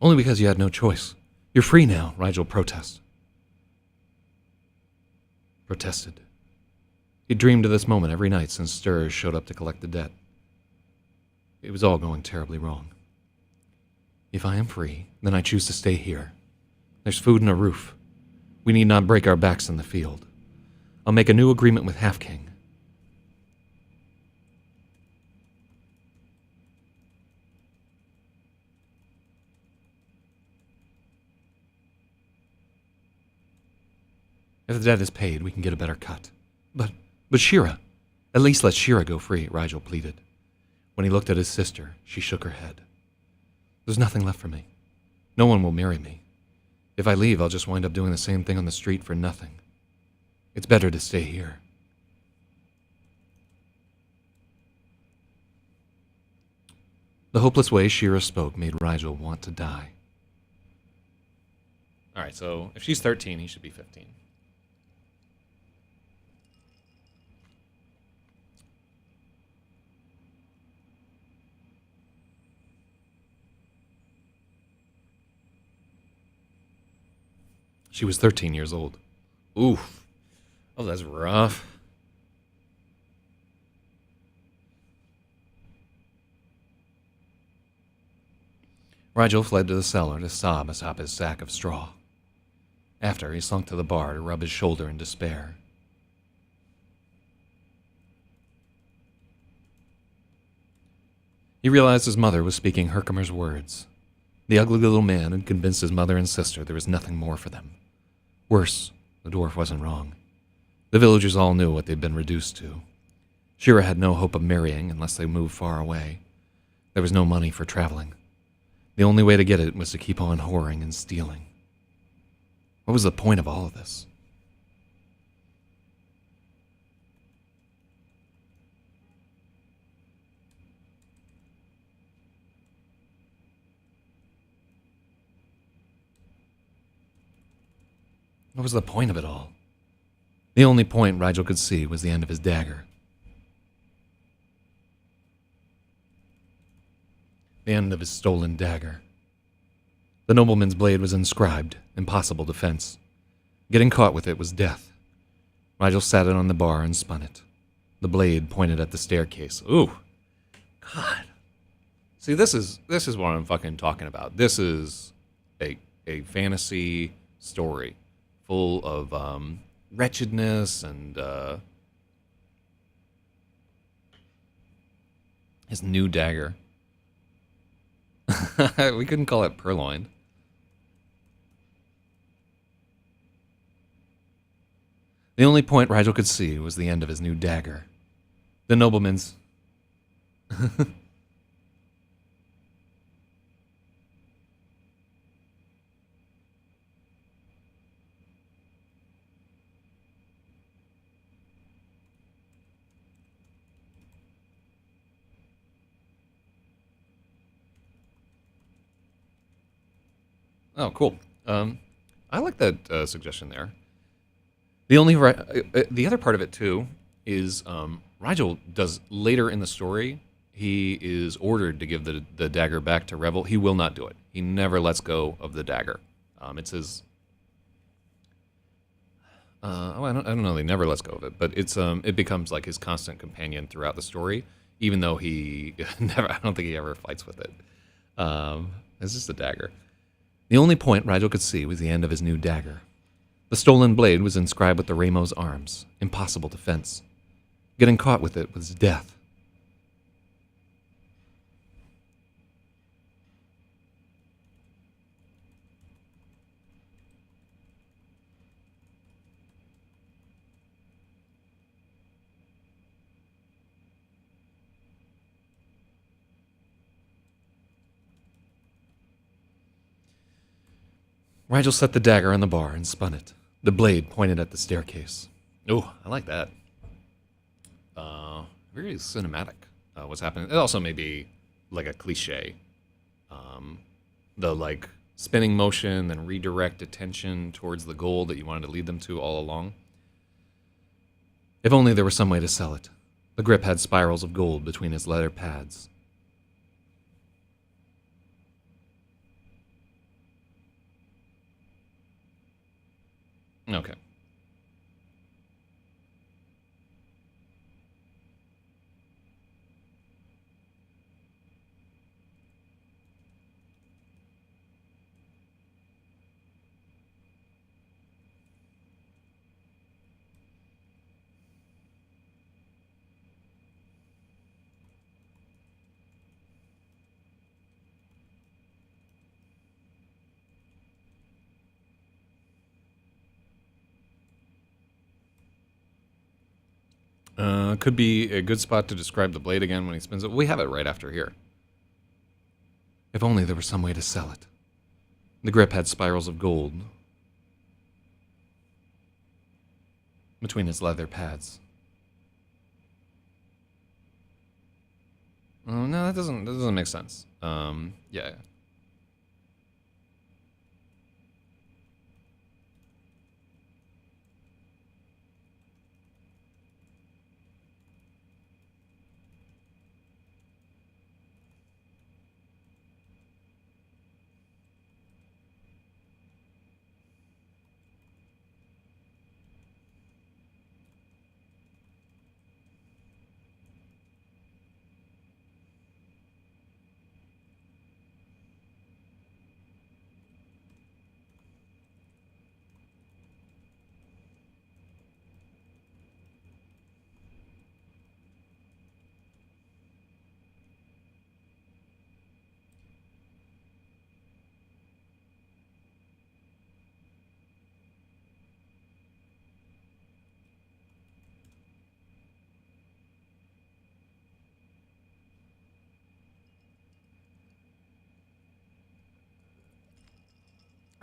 S1: Only because you had no choice. You're free now, Rigel protested. He dreamed of this moment every night since Sturz showed up to collect the debt. It was all going terribly wrong. If I am free, then I choose to stay here. There's food and a roof. We need not break our backs in the field. I'll make a new agreement with Half King. If the debt is paid, we can get a better cut. But Shira, at least let Shira go free, Rigel pleaded. When he looked at his sister, she shook her head. There's nothing left for me. No one will marry me. If I leave, I'll just wind up doing the same thing on the street for nothing. It's better to stay here. The hopeless way Shira spoke made Rigel want to die. All right, so if she's 13, he should be 15. She was 13 years old. Oof. Oh, that's rough. Rigel fled to the cellar to sob atop his sack of straw. After, he slunk to the bar to rub his shoulder in despair. He realized his mother was speaking Herkimer's words. The ugly little man had convinced his mother and sister there was nothing more for them. Worse, the dwarf wasn't wrong. The villagers all knew what they'd been reduced to. Shira had no hope of marrying unless they moved far away. There was no money for traveling. The only way to get it was to keep on whoring and stealing. What was the point of all of this? What was the point of it all? The only point Rigel could see was the end of his dagger. The end of his stolen dagger. The nobleman's blade was inscribed, impossible defense. Getting caught with it was death. Rigel sat it on the bar and spun it. The blade pointed at the staircase. Ooh. God. See, this is what I'm fucking talking about. This is a fantasy story full of wretchedness and his new dagger. We couldn't call it purloined. The only point Rigel could see was the end of his new dagger. The nobleman's. Oh, cool. I like that suggestion there. The other part of it too is Rigel does later in the story. He is ordered to give the dagger back to Revel. He will not do it. He never lets go of the dagger. It's his. I don't know. He never lets go of it, but it becomes like his constant companion throughout the story. Even though he never, I don't think he ever fights with it. It's just a dagger. The only point Rigel could see was the end of his new dagger. The stolen blade was inscribed with the Ramos' arms. Impossible to fence. Getting caught with it was death. Rigel set the dagger on the bar and spun it. The blade pointed at the staircase. Oh, I like that. Very cinematic. What's happening? It also may be like a cliche. The like spinning motion and redirect attention towards the goal that you wanted to lead them to all along. If only there were some way to sell it. The grip had spirals of gold between its leather pads. Okay. Could be a good spot to describe the blade again when he spins it. We have it right after here. If only there were some way to sell it. The grip had spirals of gold between its leather pads. Oh, no, that doesn't make sense. Yeah.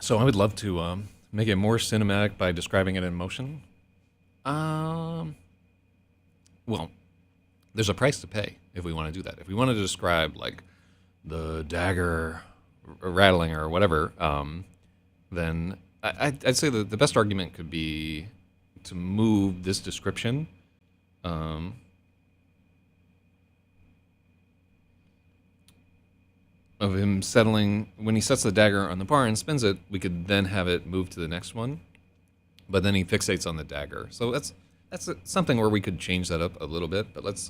S1: So I would love to make it more cinematic by describing it in motion. Um, well, there's a price to pay if we want to do that. If we wanted to describe like the dagger rattling or whatever, then I'd say the best argument could be to move this description. Um, of him settling when he sets the dagger on the bar and spins it, we could then have it move to the next one. But then he fixates on the dagger, so that's something where we could change that up a little bit. But let's.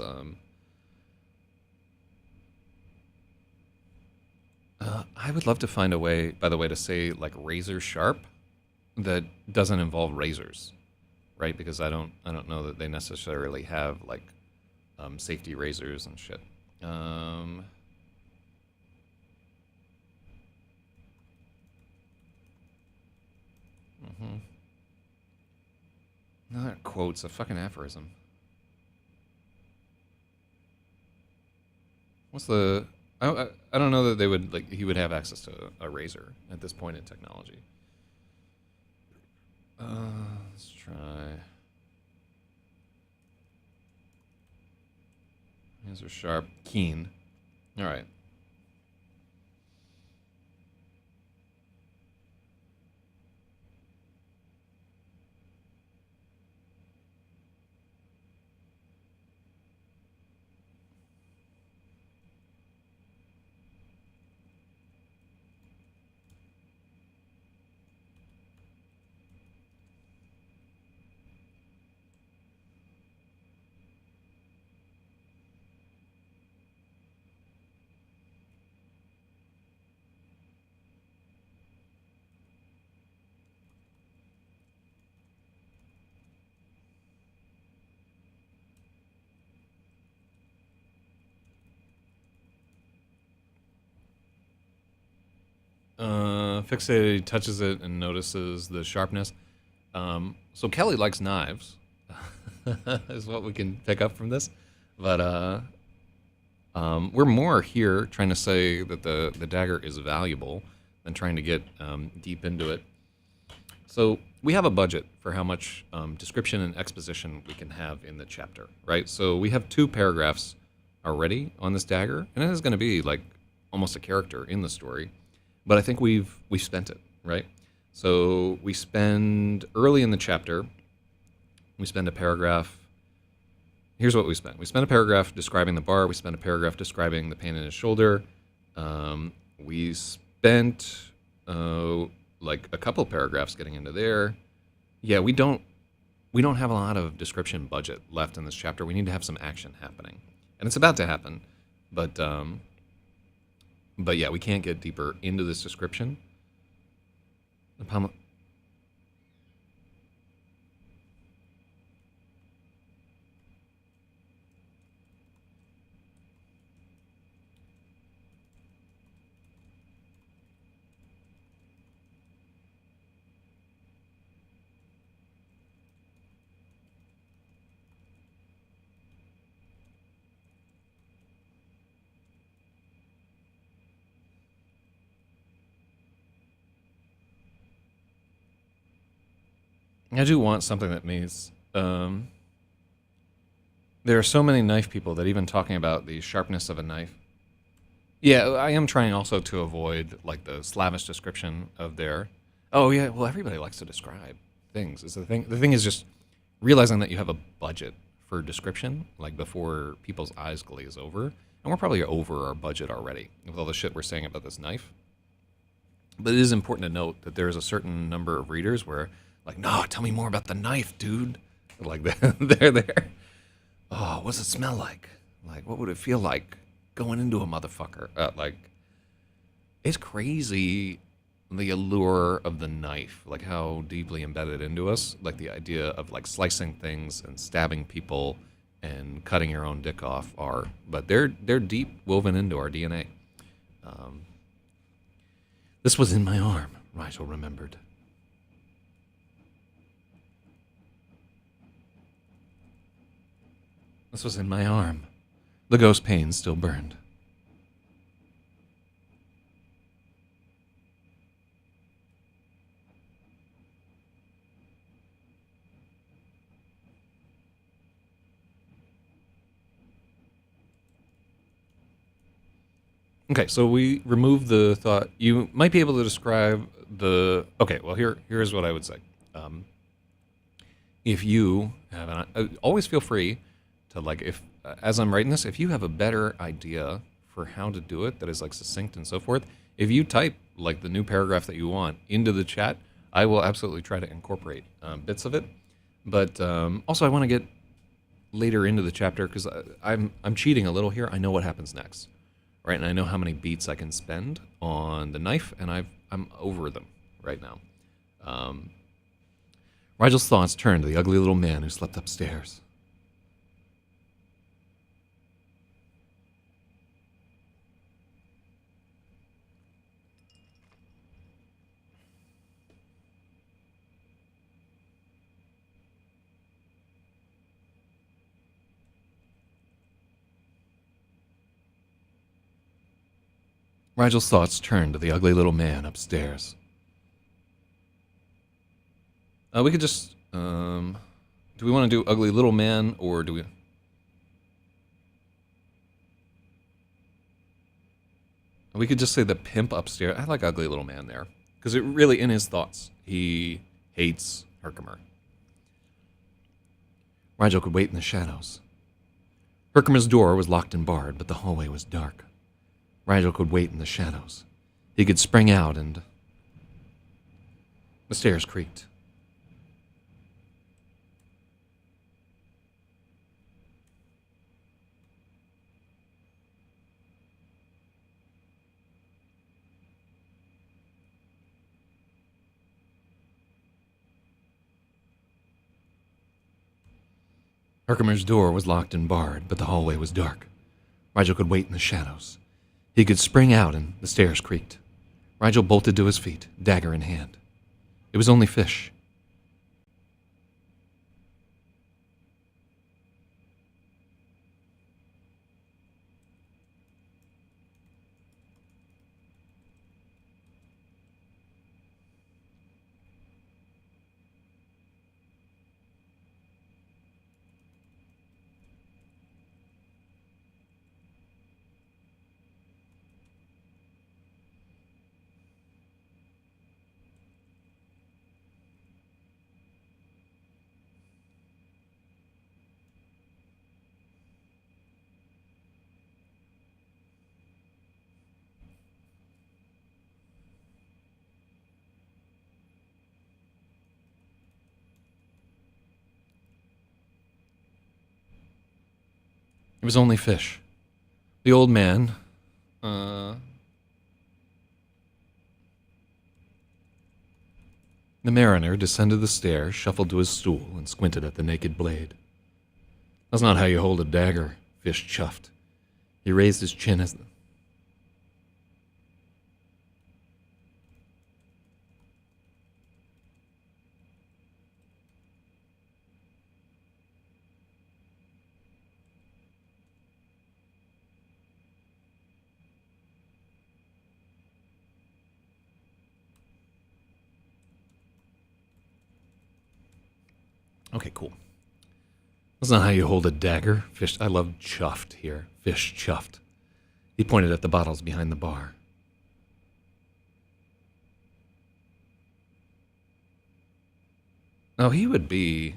S1: I would love to find a way, by the way, to say like razor sharp that doesn't involve razors, right? Because I don't know that they necessarily have like safety razors and shit. Mhm. Not quotes, a fucking aphorism. What's the? I don't know that they would like. He would have access to a razor at this point in technology. Let's try. Hands are sharp, keen. All right. Fixated, he touches it and notices the sharpness. So Kelly likes knives, is what we can pick up from this. But we're more here trying to say that the dagger is valuable than trying to get deep into it. So we have a budget for how much description and exposition we can have in the chapter, right? So we have 2 paragraphs already on this dagger, and it is going to be like almost a character in the story. But I think we've spent it, right? So we spend early in the chapter, we spend a paragraph. Here's what we spent. We spent a paragraph describing the bar. We spent a paragraph describing the pain in his shoulder. We spent like a couple paragraphs getting into there. Yeah, we don't have a lot of description budget left in this chapter. We need to have some action happening, and it's about to happen. But yeah, we can't get deeper into this description. I do want something that means there are so many knife people that even talking about the sharpness of a knife. Yeah, I am trying also to avoid like the slavish description of their. Oh yeah, well everybody likes to describe things. Is the thing. The thing is just realizing that you have a budget for description, like before people's eyes glaze over, and we're probably over our budget already with all the shit we're saying about this knife. But it is important to note that there is a certain number of readers where, like, no, tell me more about the knife, dude. Like they're there. Oh, what's it smell like? Like, what would it feel like going into a motherfucker? Like, it's crazy the allure of the knife, like how deeply embedded into us, like the idea of like slicing things and stabbing people and cutting your own dick off are, but they're deep woven into our DNA. This was in my arm, Rigel remembered. This was in my arm. The ghost pain still burned. Okay, so we remove the thought. You might be able to describe the. Okay, well here's what I would say. If you have always feel free to like if as I'm writing this, if you have a better idea for how to do it that is like succinct and so forth, if you type like the new paragraph that you want into the chat, I will absolutely try to incorporate bits of it. But also, I want to get later into the chapter because I'm cheating a little here. I know what happens next. Right, and I know how many beats I can spend on the knife, and I'm over them right now. Rigel's thoughts turned to the ugly little man who slept upstairs. Rigel's thoughts turned to the ugly little man upstairs. We could just, do we want to do ugly little man, or do we... We could just say the pimp upstairs. I like ugly little man there. Because it really, in his thoughts, he hates Herkimer. Rigel could wait in the shadows. Herkimer's door was locked and barred, but the hallway was dark. Rigel could wait in the shadows. He could spring out and... The stairs creaked. Herkimer's door was locked and barred, but the hallway was dark. Rigel could wait in the shadows. He could spring out, and the stairs creaked. Rigel bolted to his feet, dagger in hand. It was only Fish. It was only Fish. The old man, the mariner descended the stairs, shuffled to his stool, and squinted at the naked blade. That's not how you hold a dagger, Fish chuffed. He raised his chin as... Okay, cool. That's not how you hold a dagger. Fish, I love chuffed here. Fish chuffed. He pointed at the bottles behind the bar. Now he would be...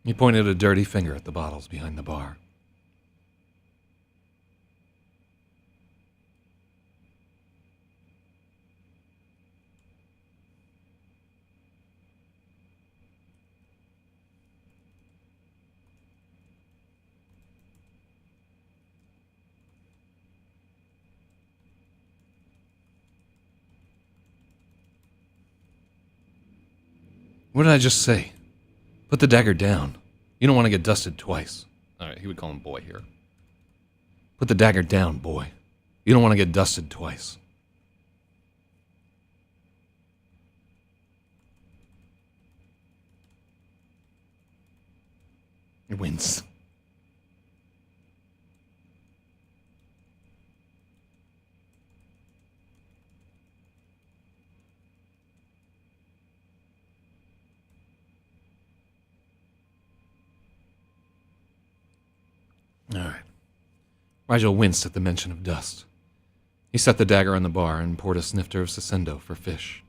S1: He pointed a dirty finger at the bottles behind the bar. What did I just say? Put the dagger down. You don't want to get dusted twice. All right, he would call him boy here. Put the dagger down, boy. You don't want to get dusted twice. He wins. All right. Rigel winced at the mention of dust. He set the dagger on the bar and poured a snifter of Sisendo for Fish.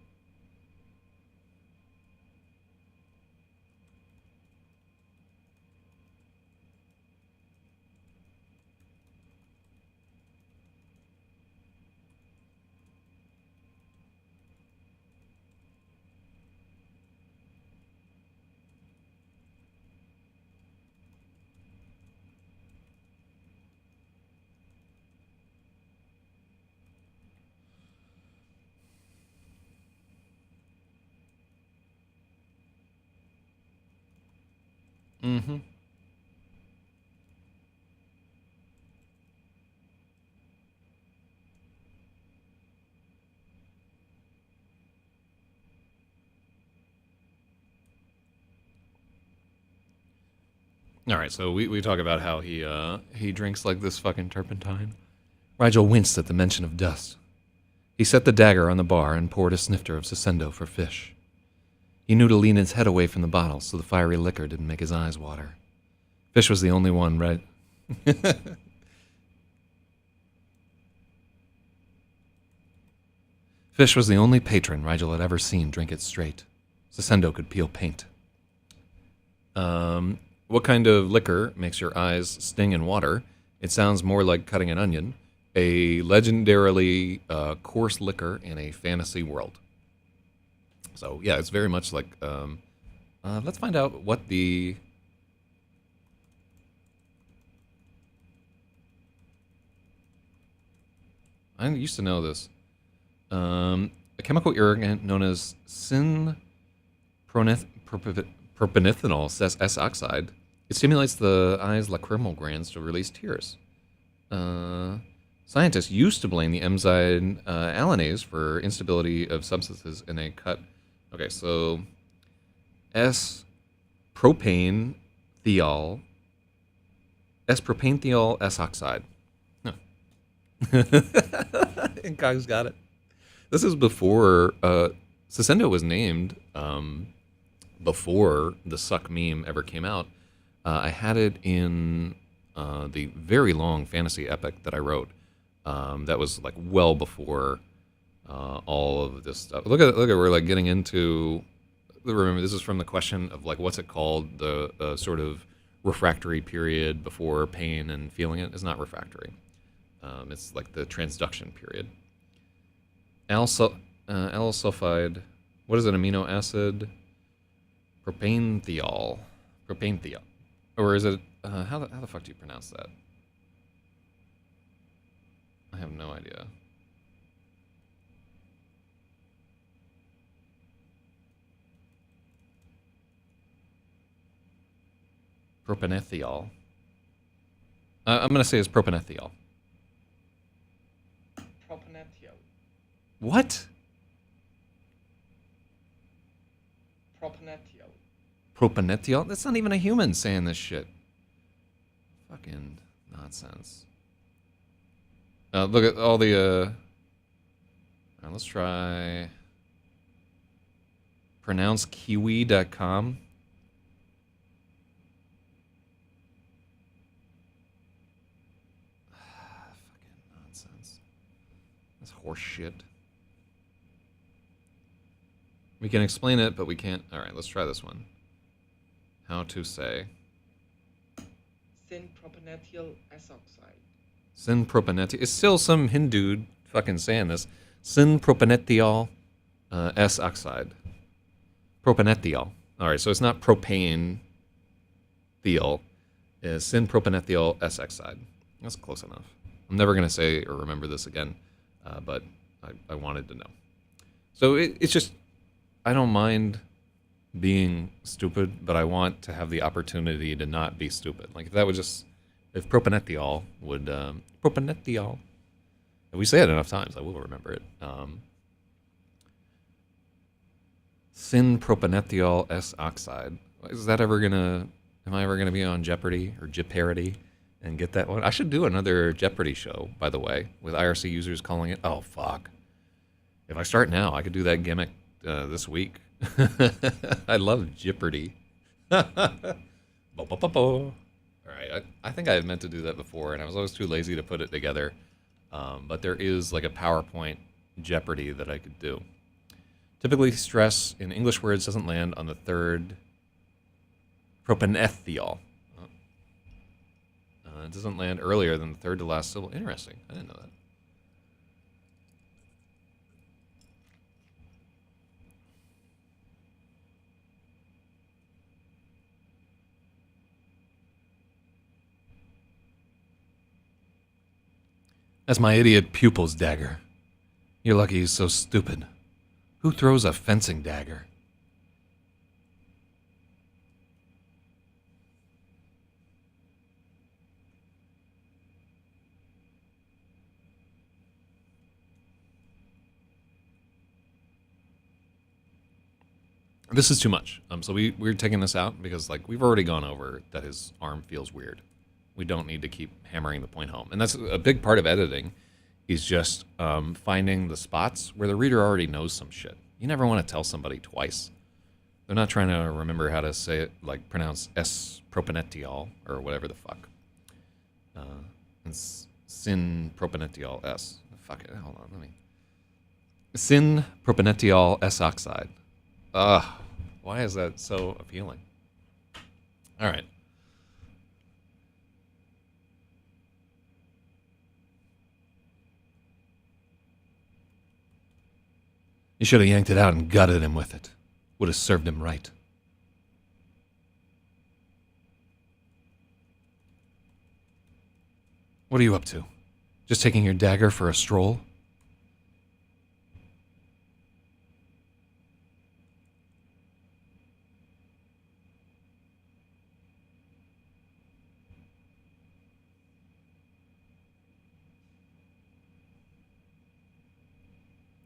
S1: Mm-hmm. All right, so we talk about how he drinks like this fucking turpentine. Rigel winced at the mention of dust. He set the dagger on the bar and poured a snifter of Sisendo for fish. He knew to lean his head away from the bottle so the fiery liquor didn't make his eyes water. Fish was the only one, right? Fish was the only patron Rigel had ever seen drink it straight. Sisendo could peel paint. What kind of liquor makes your eyes sting and water? It sounds more like cutting an onion. A legendarily coarse liquor in a fantasy world. So yeah, it's very much like. Let's find out what the. I used to know this. A chemical irritant known as propanethanol S oxide. It stimulates the eye's lacrimal glands to release tears. Scientists used to blame the enzyme alanase for instability of substances in a cut. Okay, so S-propanethiol S oxide. Huh. And Cog's got it. This is before Sisendo was named before the suck meme ever came out. I had it in the very long fantasy epic that I wrote. That was like well before all of this stuff. Look at we're like getting into. Remember, this is from the question of like what's it called, the sort of refractory period before pain and feeling it. It's not refractory. It's like the transduction period. Alsulfide. What is an amino acid? Propanethiol. Or is it? How the fuck do you pronounce that? I have no idea. Propanethiol. I'm gonna say it's propanethiol.
S2: Propanethiol.
S1: What?
S2: Propanethiol.
S1: Propanethiol? That's not even a human saying this shit. Fucking nonsense. Look at all the. Let's try. Pronouncekiwi.com. Fucking nonsense. That's horse shit. We can explain it, but we can't. Alright, let's try this one. How to say.
S2: Synpropanethiol S oxide.
S1: Synpropanethiol. It's still some Hindu fucking saying this. Synpropanethiol S oxide. Propanethiol. Alright, so it's not propane thiol. It's synpropanethiol S oxide. That's close enough. I'm never going to say or remember this again, but I wanted to know. So it's just, I don't mind being stupid, but I want to have the opportunity to not be stupid. Like if that would just, if propanethiol would, propanethiol, if we say it enough times, I will remember it. Synpropanethiol S oxide. Is that ever gonna, am I ever gonna be on Jeopardy or Jeopardy and get that one? I should do another Jeopardy show, by the way, with IRC users calling it. Oh, fuck. If I start now, I could do that gimmick this week. I love Jeopardy. All right, I think I had meant to do that before, and I was always too lazy to put it together. But there is like a PowerPoint Jeopardy that I could do. Typically, stress in English words doesn't land on the third propanethiol. It doesn't land earlier than the third to last syllable. Interesting. I didn't know that. That's my idiot pupil's dagger. You're lucky he's so stupid. Who throws a fencing dagger? This is too much. So we're taking this out because like we've already gone over that his arm feels weird. We don't need to keep hammering the point home, and that's a big part of editing. Is just finding the spots where the reader already knows some shit. You never want to tell somebody twice. They're not trying to remember how to say it, like pronounce S propanetiol or whatever the fuck. And sin propanetiol S. Fuck it. Hold on. Let me. Sin propanetiol S oxide. Ugh. Why is that so appealing? All right. You should have yanked it out and gutted him with it. Would have served him right. What are you up to? Just taking your dagger for a stroll?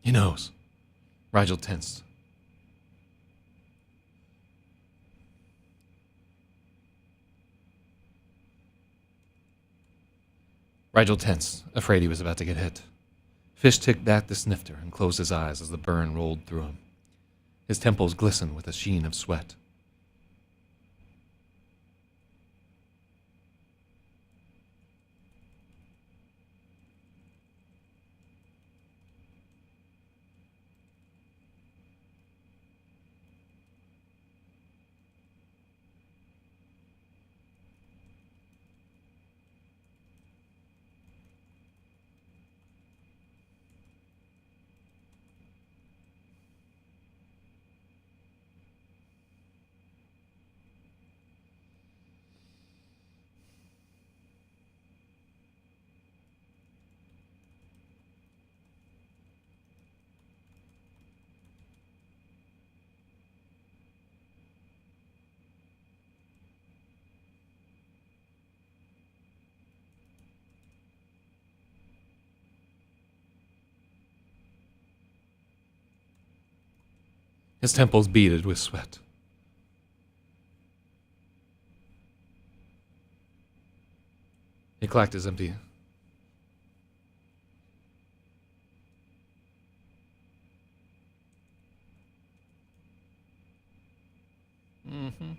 S1: He knows. Rigel tensed. Rigel tensed, afraid he was about to get hit. Fish ticked back the snifter and closed his eyes as the burn rolled through him. His temples glistened with a sheen of sweat. His temples beaded with sweat. He clacked his empty... Mm-hmm.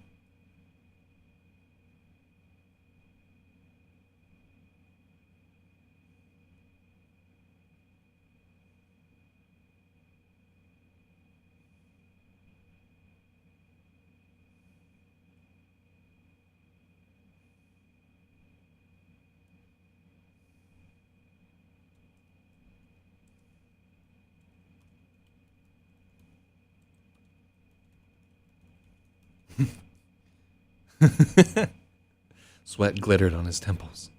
S1: Sweat glittered on his temples.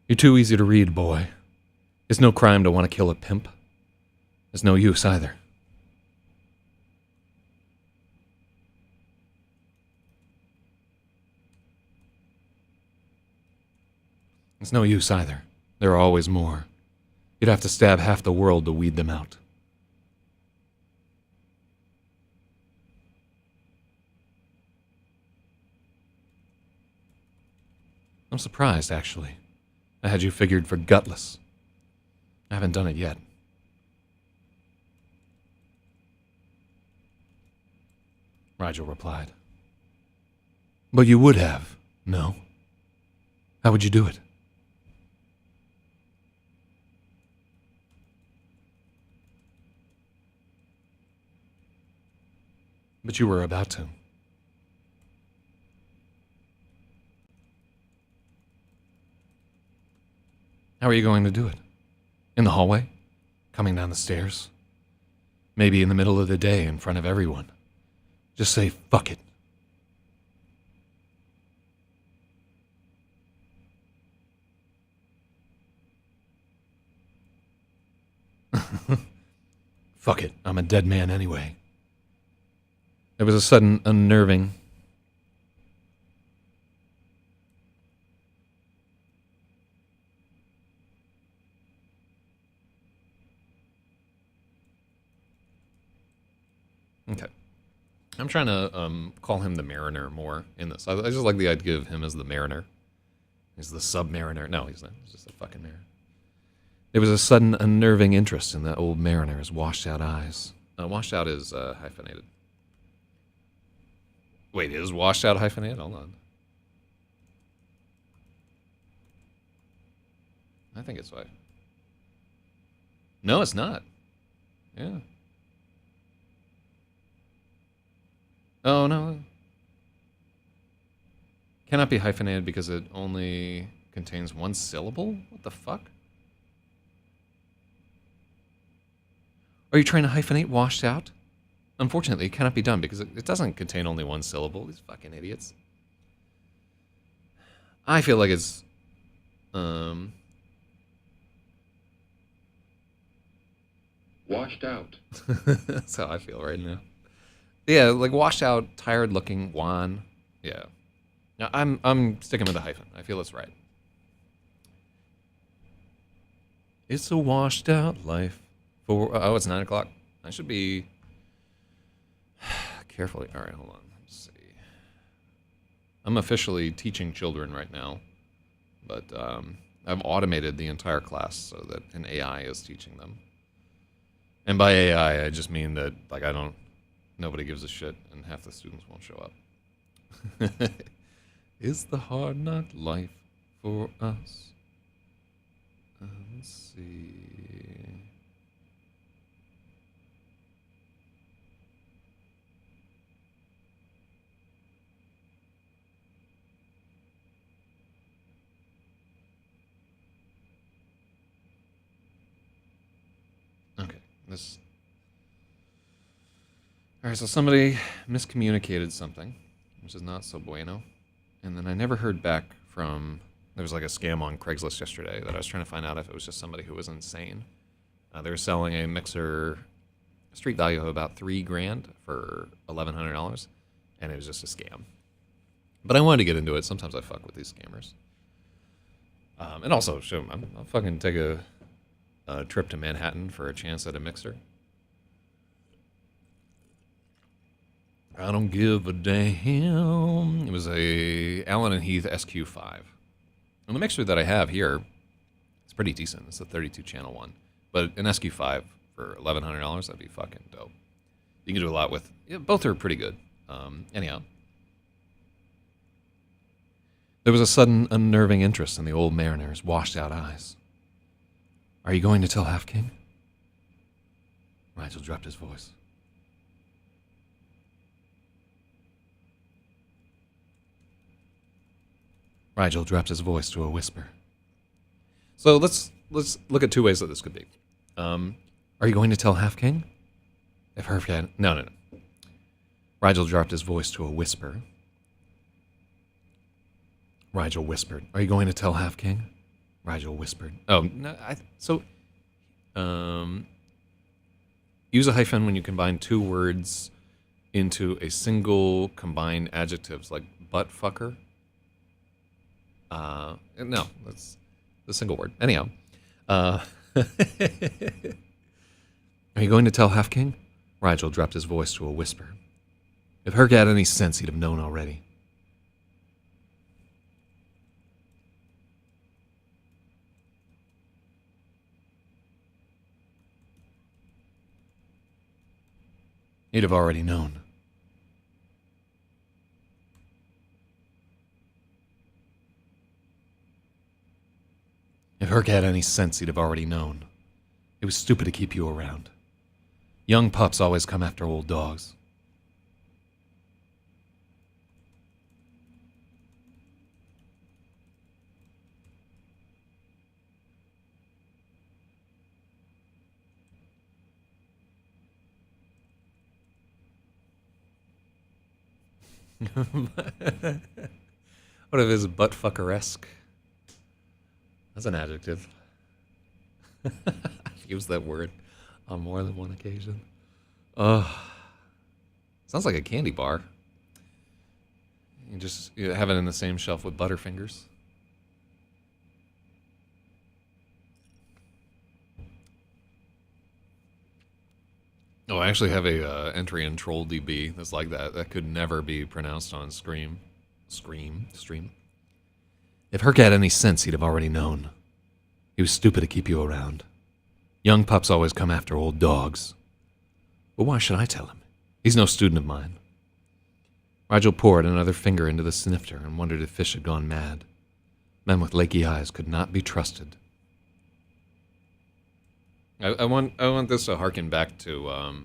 S1: You're too easy to read, boy. It's no crime to want to kill a pimp. It's no use either. It's no use either. There are always more. You'd have to stab half the world to weed them out. I'm surprised, actually. I had you figured for gutless. I haven't done it yet. Rigel replied. But you would have, no? How would you do it? But you were about to. How are you going to do it? In the hallway? Coming down the stairs? Maybe in the middle of the day in front of everyone. Just say, fuck it. Fuck it, I'm a dead man anyway. There was a sudden unnerving... Okay. I'm trying to call him the Mariner more in this. I just like the idea of him as the Mariner. He's the Submariner. No, he's not. He's just a fucking Mariner. There was a sudden unnerving interest in that old mariner's washed-out eyes. Washed out is hyphenated. Wait, is washed out hyphenated? Hold on. I think it's right. No, it's not. Yeah. Oh, no. Cannot be hyphenated because it only contains one syllable? What the fuck? Are you trying to hyphenate washed out? Unfortunately, it cannot be done because it doesn't contain only one syllable. These fucking idiots. I feel like it's...
S3: Washed out.
S1: That's how I feel right now. Yeah, like washed out, tired looking, wan. Yeah. Now, I'm sticking with the hyphen. I feel it's right. It's a washed out life. Oh, it's 9 o'clock. I should be carefully. All right, hold on. Let's see. I'm officially teaching children right now, but I've automated the entire class so that an AI is teaching them. And by AI, I just mean that like nobody gives a shit, and half the students won't show up. Is the hard knock life for us? Let's see. Okay, this. All right, so somebody miscommunicated something, which is not so bueno. And then I never heard back from. There was like a scam on Craigslist yesterday that I was trying to find out if it was just somebody who was insane. They were selling a mixer, street value of about $3,000 for $1,100, and it was just a scam. But I wanted to get into it. Sometimes I fuck with these scammers. And also, show them, I'll fucking take a trip to Manhattan for a chance at a mixer. I don't give a damn. It was a Allen and Heath SQ5. And the mixer that I have here, it's pretty decent. It's a 32 channel one. But an SQ5 for $1,100, that'd be fucking dope. You can do a lot with. Yeah, both are pretty good. Anyhow. There was a sudden unnerving interest in the old mariner's washed out eyes. Are you going to tell Half King? Rigel dropped his voice. Rigel dropped his voice to a whisper. So let's look at two ways that this could be. Are you going to tell Half King? If Herf had... No. Rigel dropped his voice to a whisper. Rigel whispered. Are you going to tell Half King? Rigel whispered. Oh, no, use a hyphen when you combine two words into a single combined adjectives, like butt fucker. No, that's the single word. Anyhow. Are you going to tell Half King? Rigel dropped his voice to a whisper. If Herc had any sense, he'd have known already. He'd have already known. If Herc had any sense, he'd have already known. It was stupid to keep you around. Young pups always come after old dogs. What if it's butt-fucker-esque? That's an adjective. I've used that word on more than one occasion. Sounds like a candy bar. You have it in the same shelf with Butterfingers. Oh, I actually have a entry in TrollDB that's like that. That could never be pronounced on Stream. Stream. If Herc had any sense, he'd have already known. He was stupid to keep you around. Young pups always come after old dogs. But why should I tell him? He's no student of mine. Rigel poured another finger into the snifter and wondered if Fish had gone mad. Men with laky eyes could not be trusted. I want this to harken back to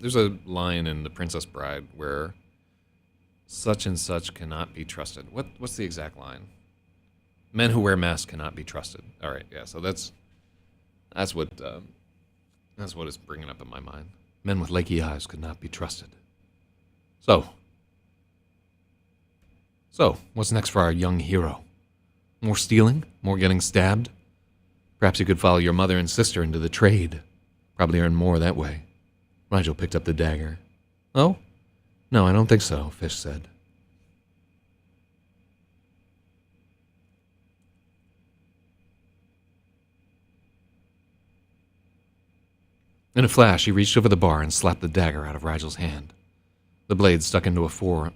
S1: there's a line in The Princess Bride where such and such cannot be trusted. What's the exact line? Men who wear masks cannot be trusted. All right, yeah. So that's what is bringing up in my mind. Men with laky eyes could not be trusted. So what's next for our young hero? More stealing? More getting stabbed? Perhaps you could follow your mother and sister into the trade. Probably earn more that way. Rigel picked up the dagger. Oh? No, I don't think so, Fish said. In a flash, he reached over the bar and slapped the dagger out of Rigel's hand. The blade stuck into a forearm.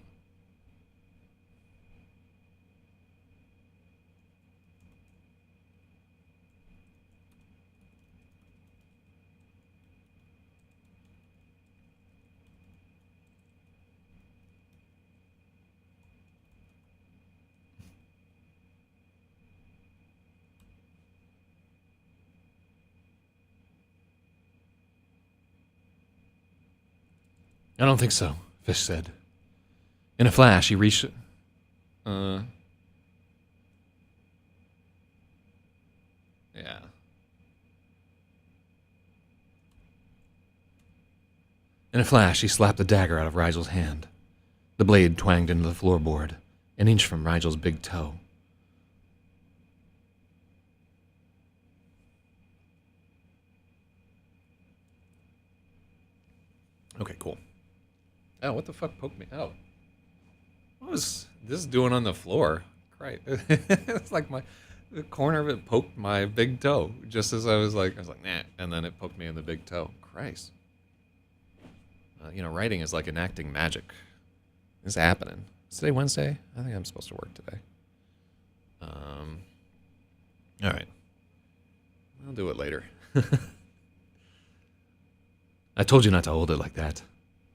S1: I don't think so, Fish said. In a flash, he reached... Yeah. In a flash, he slapped the dagger out of Rigel's hand. The blade twanged into the floorboard, an inch from Rigel's big toe. Okay, cool. Oh, what the fuck poked me? Oh. What was this doing on the floor? Right. It's like the corner of it poked my big toe. Just as I was like, nah. And then it poked me in the big toe. Christ. Writing is like enacting magic. It's happening. Is today Wednesday? I think I'm supposed to work today. All right. I'll do it later. I told you not to hold it like that.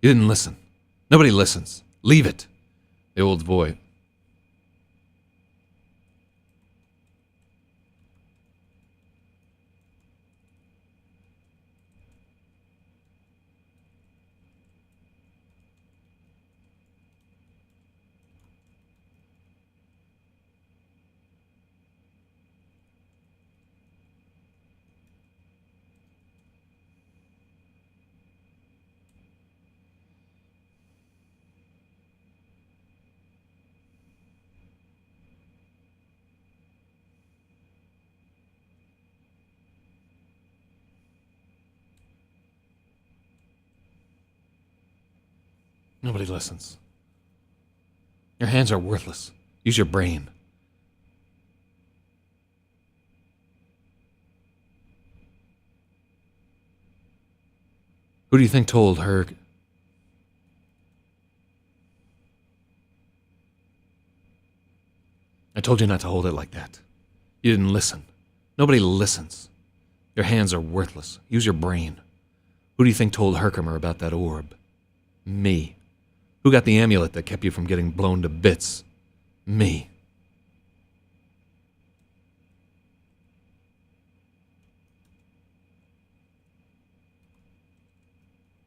S1: You didn't listen. Nobody listens. Leave it. The old voice. Nobody listens. Your hands are worthless. Use your brain. Who do you think told her? I told you not to hold it like that. You didn't listen. Nobody listens. Your hands are worthless. Use your brain. Who do you think told Herkimer about that orb? Me. Who got the amulet that kept you from getting blown to bits? Me.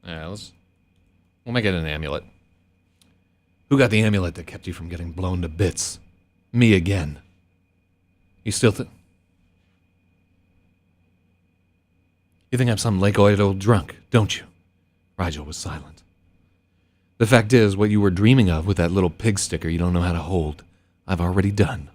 S1: Yeah, we'll make it an amulet. Who got the amulet that kept you from getting blown to bits? Me again. You still You think I'm some lake-oiled old drunk, don't you? Rigel was silent. The fact is, what you were dreaming of with that little pig sticker you don't know how to hold, I've already done.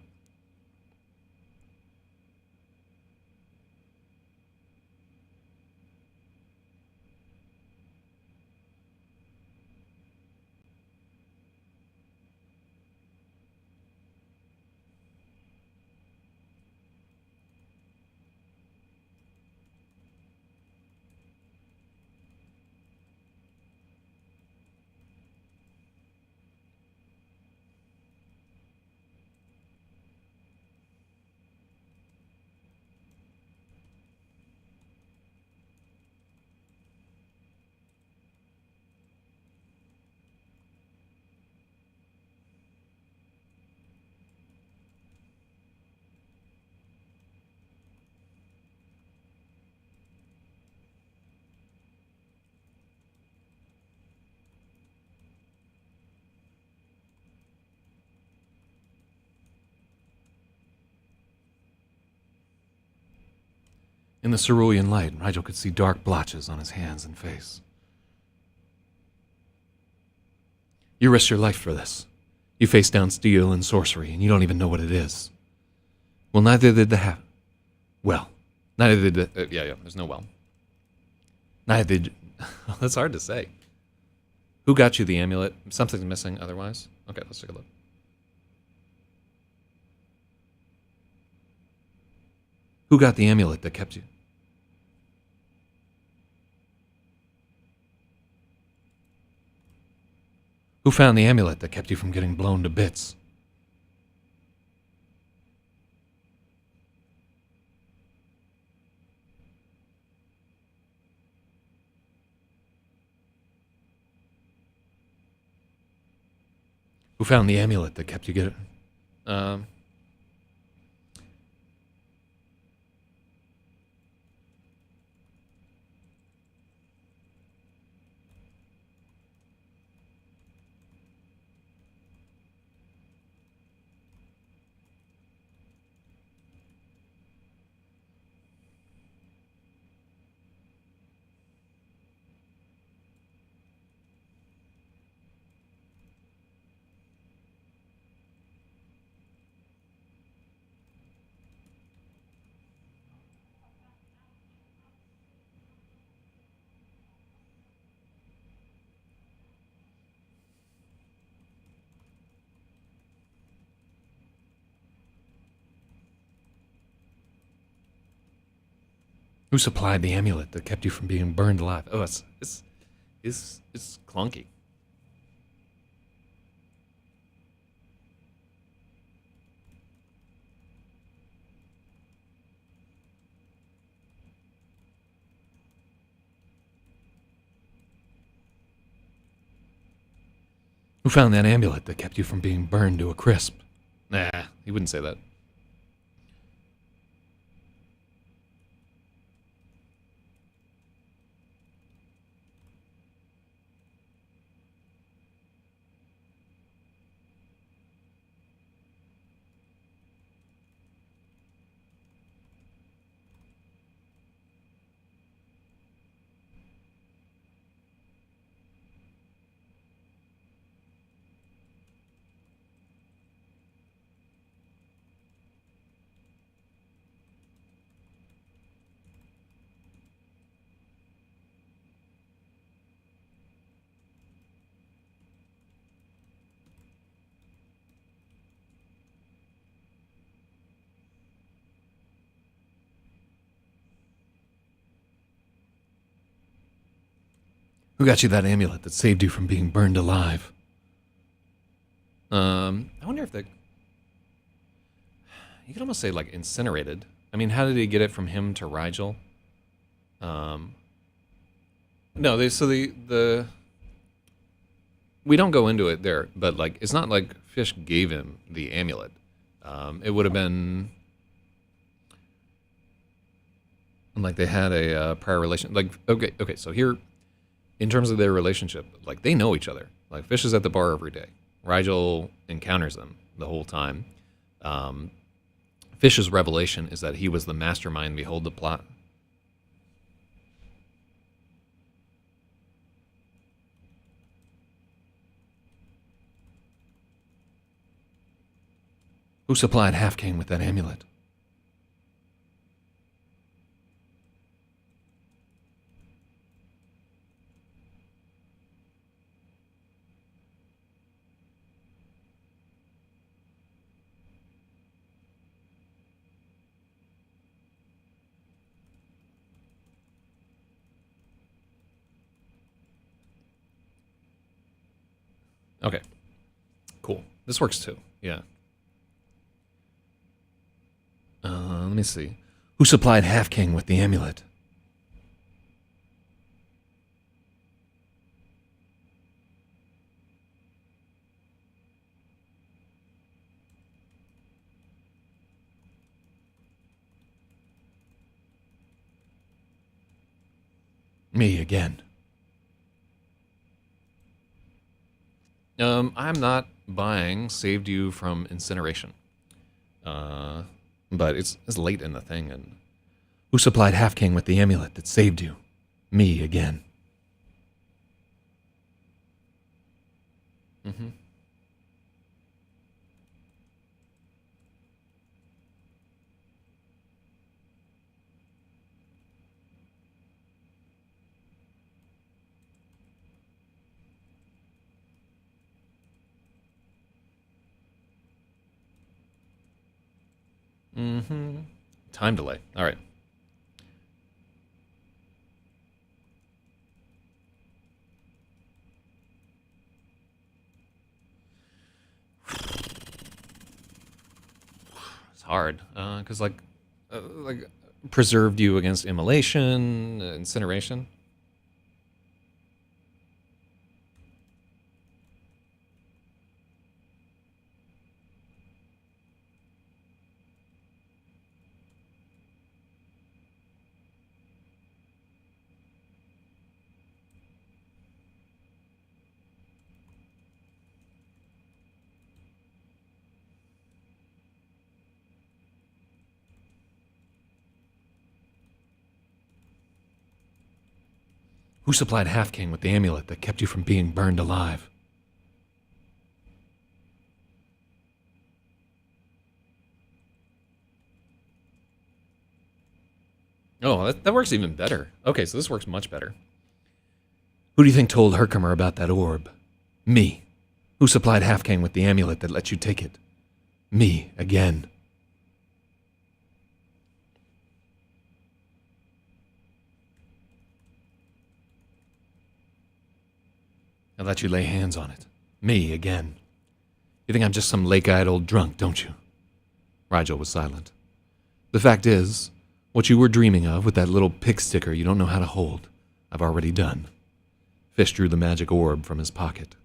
S1: In the cerulean light, Rigel could see dark blotches on his hands and face. You risked your life for this. You faced down steel and sorcery, and you don't even know what it is. Well, neither did the Well, neither did the... yeah, there's no well. Neither did... That's hard to say. Who got you the amulet? Something's missing otherwise? Okay, let's take a look. Who got the amulet that kept you? Who found the amulet that kept you from getting blown to bits? Who found the amulet that kept you getting... Who supplied the amulet that kept you from being burned alive? Oh, it's clunky. Who found that amulet that kept you from being burned to a crisp? Nah, he wouldn't say that. Who got you that amulet that saved you from being burned alive? I wonder if they... You could almost say, like, incinerated. I mean, how did he get it from him to Rigel? No, the... We don't go into it there, but, like, it's not like Fish gave him the amulet. It would have been... Like, they had a prior relation... Like, okay, so here... In terms of their relationship, like, they know each other. Like, Fish is at the bar every day. Rigel encounters them the whole time. Fish's revelation is that he was the mastermind behind the plot. Who supplied Half King with that amulet? Okay, cool. This works too. Yeah. Let me see. Who supplied Half King with the amulet? Me again. I'm not buying saved you from incineration. But it's late in the thing. And Who supplied Half King with the amulet that saved you? Me again. Mm-hmm. Mm-hmm. Time delay. All right. It's hard because like preserved you against immolation, incineration. Who supplied Half King with the amulet that kept you from being burned alive? Oh, that works even better. Okay, so this works much better. Who do you think told Herkimer about that orb? Me. Who supplied Half King with the amulet that let you take it? Me, again. I let you lay hands on it. Me, again. You think I'm just some lake-eyed old drunk, don't you? Rigel was silent. The fact is, what you were dreaming of with that little pick sticker you don't know how to hold, I've already done. Fish drew the magic orb from his pocket.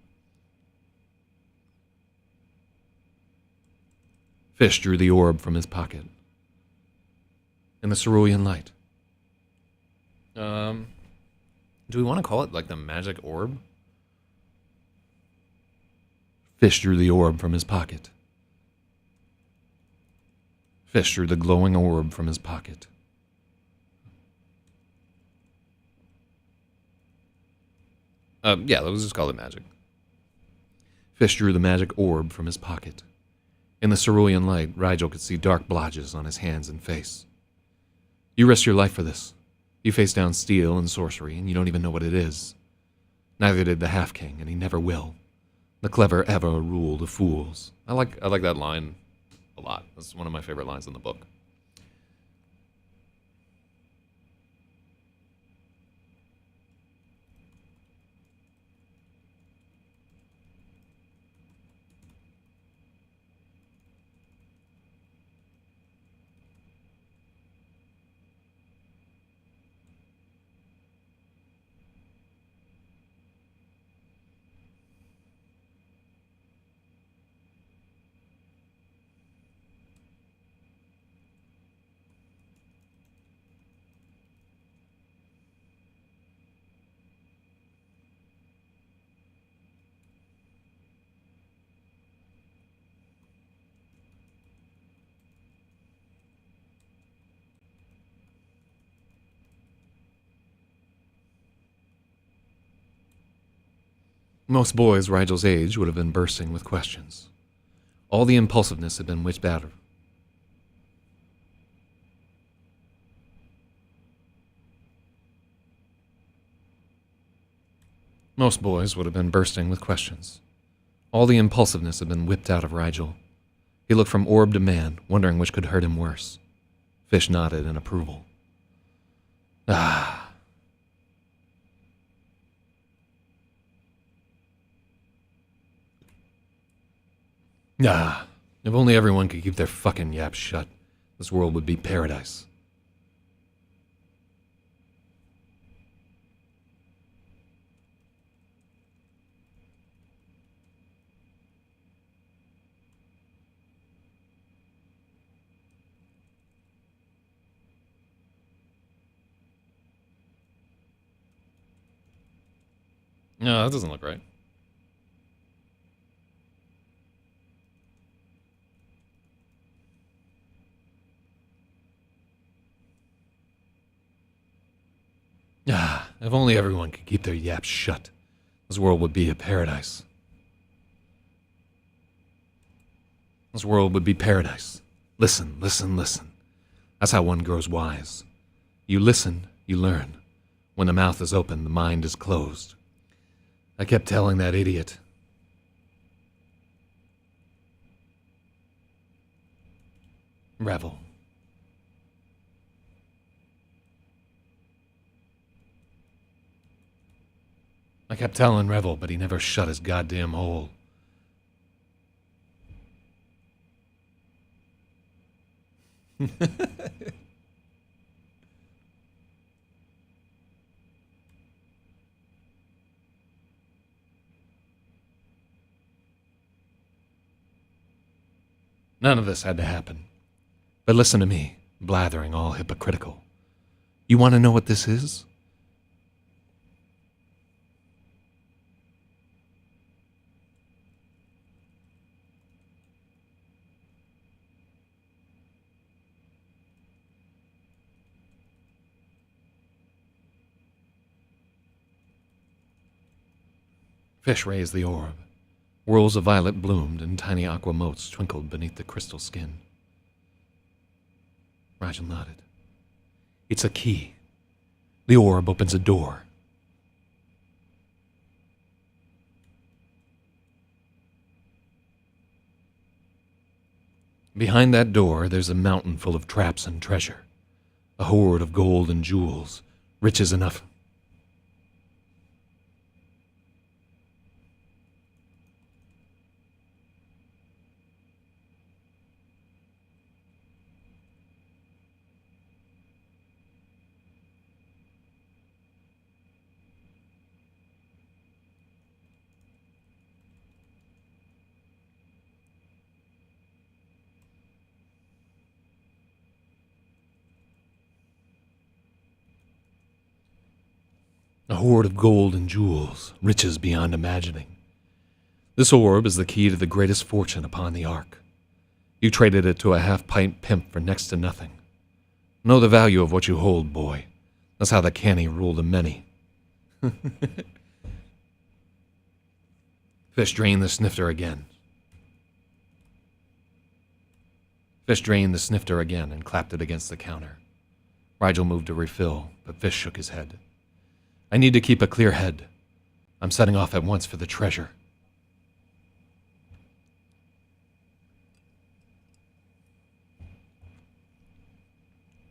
S1: Fish drew the orb from his pocket. In the cerulean light. Do we want to call it like the magic orb? Fish drew the orb from his pocket. Fish drew the glowing orb from his pocket. Yeah, let's just call it magic. Fish drew the magic orb from his pocket. In the cerulean light, Rigel could see dark blotches on his hands and face. You risked your life for this. You faced down steel and sorcery, and you don't even know what it is. Neither did the Half King, and he never will. The clever ever rule the fools. I like that line a lot. That's one of my favorite lines in the book. Most boys Rigel's age would have been bursting with questions. All the impulsiveness had been whipped out of. Most boys would have been bursting with questions. All the impulsiveness had been whipped out of Rigel. He looked from orb to man, wondering which could hurt him worse. Fish nodded in approval. Ah. Ah, if only everyone could keep their fucking yaps shut, this world would be paradise. No, that doesn't look right. Ah, if only everyone could keep their yaps shut, this world would be a paradise. This world would be paradise. Listen, listen, listen. That's how one grows wise. You listen, you learn. When the mouth is open, the mind is closed. I kept telling that idiot. Revel. I kept telling Revel, but he never shut his goddamn hole. None of this had to happen. But listen to me, blathering all hypocritical. You want to know what this is? Fish raised the orb. Whirls of violet bloomed and tiny aqua motes twinkled beneath the crystal skin. Rigel nodded. It's a key. The orb opens a door. Behind that door, there's a mountain full of traps and treasure. A hoard of gold and jewels, riches enough. A hoard of gold and jewels, riches beyond imagining. This orb is the key to the greatest fortune upon the Ark. You traded it to a half-pint pimp for next to nothing. Know the value of what you hold, boy. That's how the canny rule the many. Fish drained the snifter again. Fish drained the snifter again and clapped it against the counter. Rigel moved to refill, but Fish shook his head. I need to keep a clear head. I'm setting off at once for the treasure.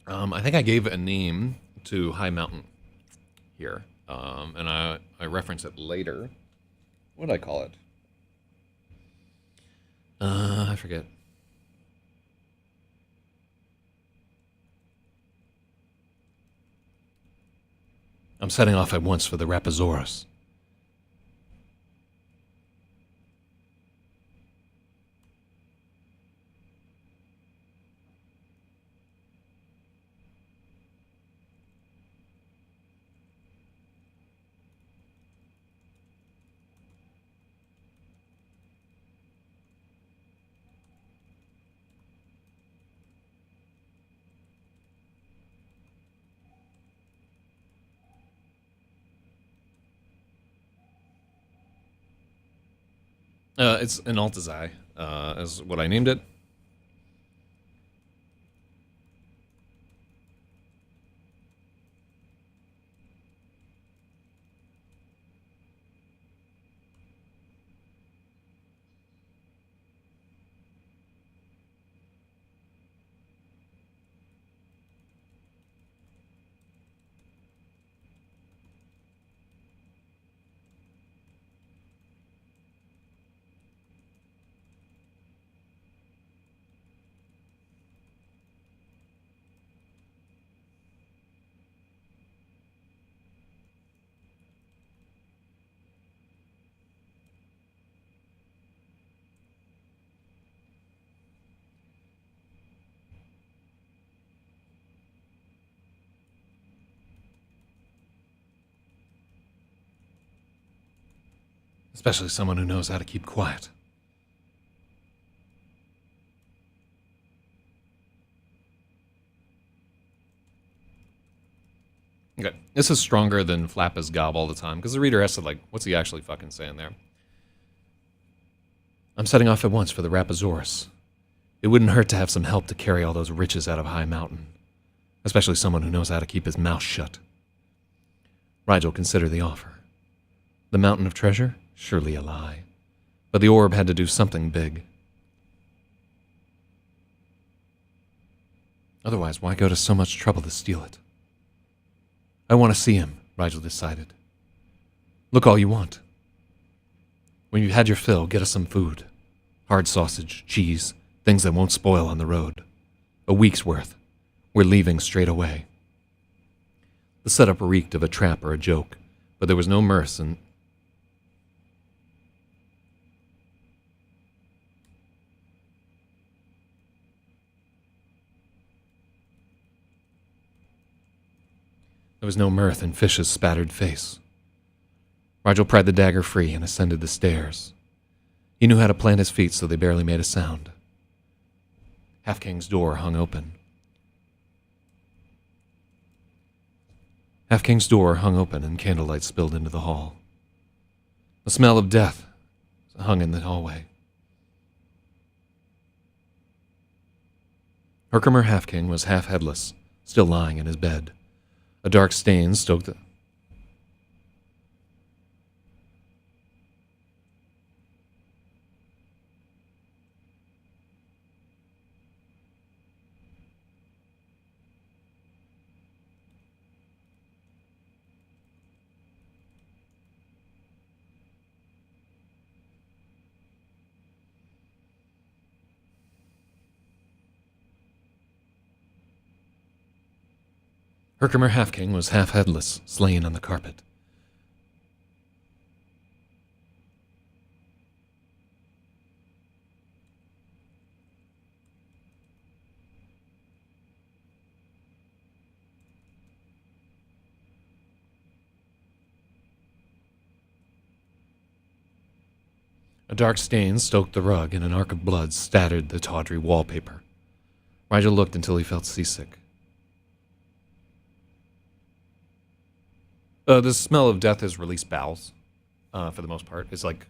S1: I think I gave a name to High Mountain here, and I reference it later. What did I call it? I forget. I'm setting off at once for the RAPAXORIS. It's an Altazai, is what I named it. Especially someone who knows how to keep quiet. Okay. This is stronger than flap his gob all the time, because the reader has to, like, what's he actually fucking saying there? I'm setting off at once for the RAPAXORIS. It wouldn't hurt to have some help to carry all those riches out of High Mountain, especially someone who knows how to keep his mouth shut. Rigel considered the offer. The mountain of treasure? Surely a lie. But the orb had to do something big. Otherwise, why go to so much trouble to steal it? I want to see him, Rigel decided. Look all you want. When you've had your fill, get us some food. Hard sausage, cheese, things that won't spoil on the road. A week's worth. We're leaving straight away. The setup reeked of a trap or a joke, but there was no mirth and there was no mirth in Fish's spattered face. Rigel pried the dagger free and ascended the stairs. He knew how to plant his feet so they barely made a sound. Half King's door hung open. Half King's door hung open and candlelight spilled into the hall. The smell of death hung in the hallway. Herkimer Half King was half headless, still lying in his bed. A dark stain stoked the... Herkimer Half King was half headless, slain on the carpet. A dark stain stoked the rug, and an arc of blood spattered the tawdry wallpaper. Rigel looked until he felt seasick. The smell of death has released bowels, for the most part. It's like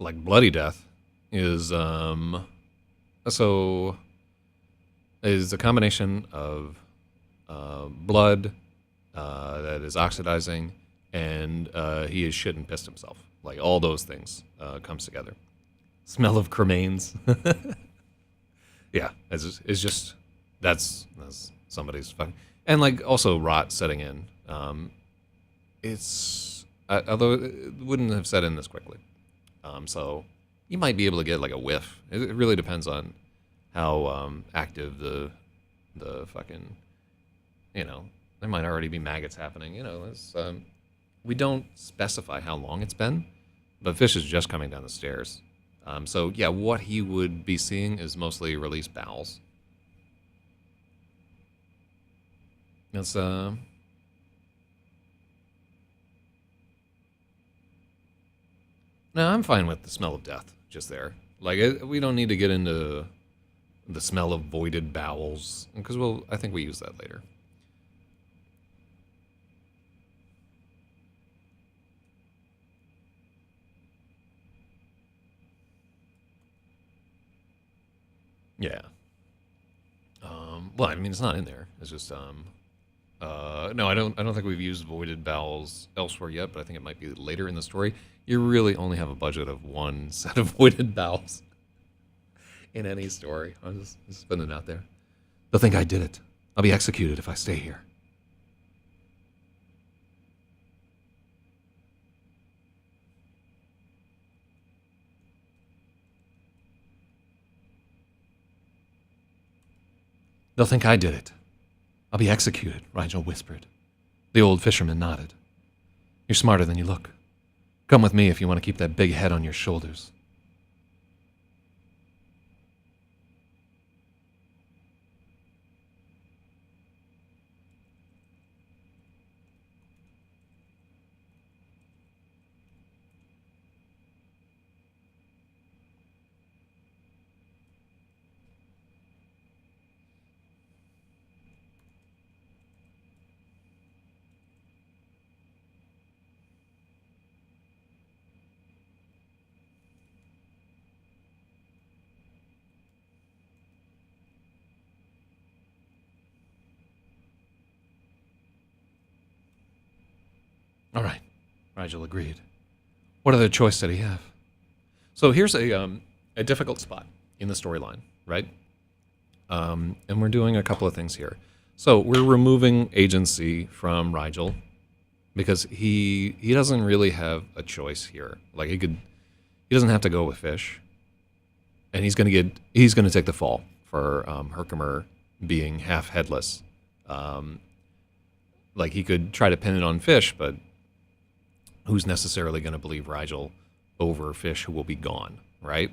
S1: bloody death is so is a combination of blood that is oxidizing, and he is shit and pissed himself. Like all those things comes together. Smell of cremains. Yeah, it's just that's somebody's fucking. And, like, also rot setting in. Although it wouldn't have set in this quickly. So you might be able to get, like, a whiff. It really depends on how active the fucking, there might already be maggots happening. We don't specify how long it's been, but Fish is just coming down the stairs. So, yeah, what he would be seeing is mostly released bowels. It's no, I'm fine with the smell of death just there. Like we don't need to get into the smell of voided bowels because I think we use that later. Yeah. Well, I mean, it's not in there. It's just no, I don't think we've used voided bowels elsewhere yet, but I think it might be later in the story. You really only have a budget of one set of voided bowels in any story. I'm just putting it out there. They'll think I did it. I'll be executed if I stay here. They'll think I did it. I'll be executed, Rigel whispered. The old fisherman nodded. You're smarter than you look. Come with me if you want to keep that big head on your shoulders. All right, Rigel agreed. What other choice did he have? So here's a difficult spot in the storyline, right? And we're doing a couple of things here. So we're removing agency from Rigel because he doesn't really have a choice here. Like he doesn't have to go with Fish, and he's gonna take the fall for Herkimer being half headless. Like he could try to pin it on Fish, but who's necessarily going to believe Rigel over Fish, who will be gone, right?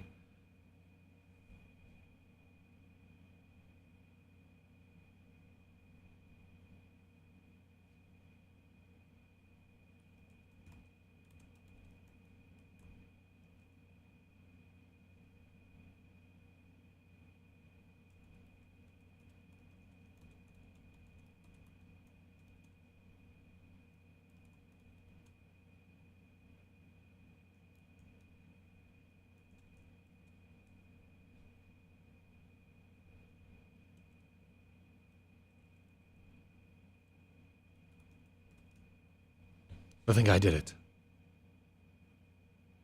S1: I think I did it.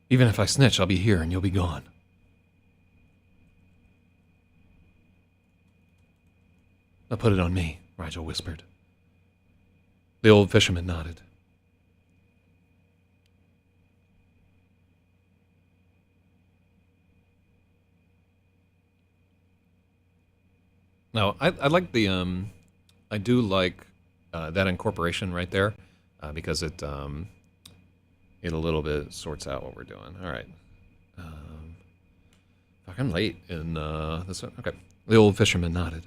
S1: Even if I snitch, I'll be here and you'll be gone. Now put it on me, Rigel whispered. The old fisherman nodded. Now, I like I do like that incorporation right there because it a little bit sorts out what we're doing. All right. Fuck, I'm late in this one. Okay. The old fisherman nodded.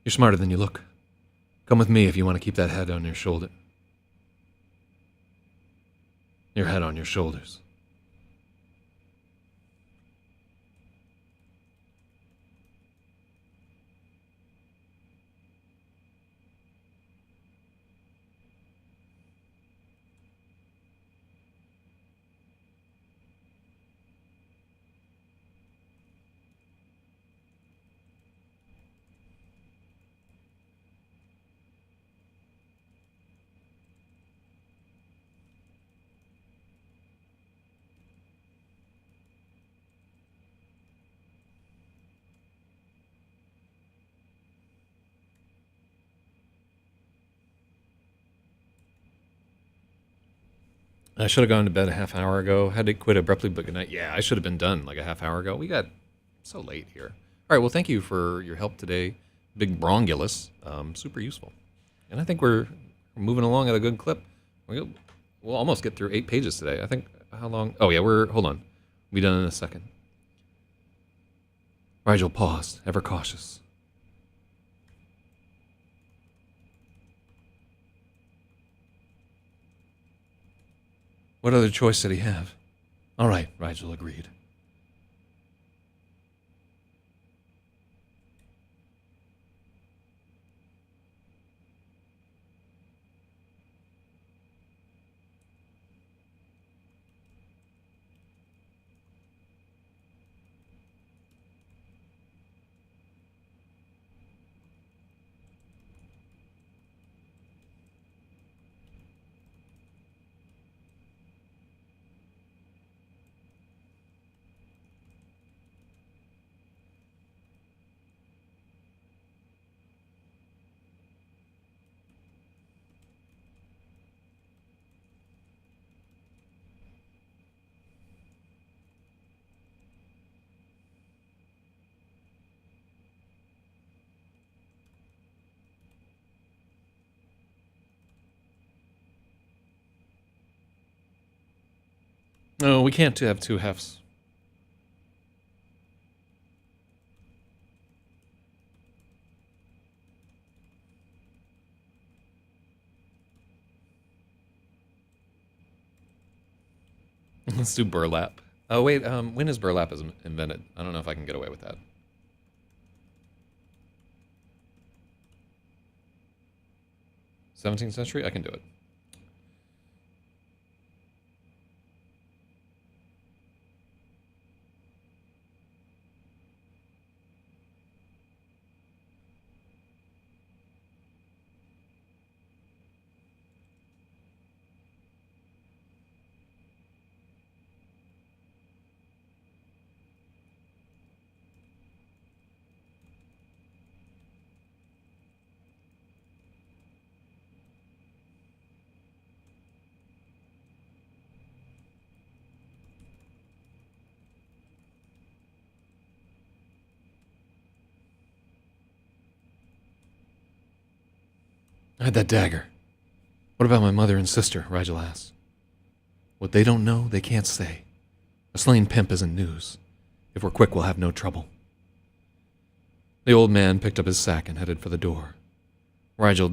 S1: You're smarter than you look. Come with me if you want to keep that head on your shoulder. Your head on your shoulders. I should have gone to bed a half hour ago. Had to quit abruptly, but good night. Yeah, I should have been done like a half hour ago. We got so late here. All right, well, thank you for your help today, Big Brongulus. Super useful. And I think we're moving along at a good clip. We'll almost get through 8 pages today. I think, how long? Oh, yeah, hold on. We'll be done in a second. Rigel paused, ever cautious. What other choice did he have? All right, Rigel agreed. No, we can't have 2 halves. Let's do burlap. Oh, wait, when is burlap invented? I don't know if I can get away with that. 17th century? I can do it. I had that dagger. What about my mother and sister? Rigel asked. What they don't know, they can't say. A slain pimp isn't news. If we're quick, we'll have no trouble. The old man picked up his sack and headed for the door. Rigel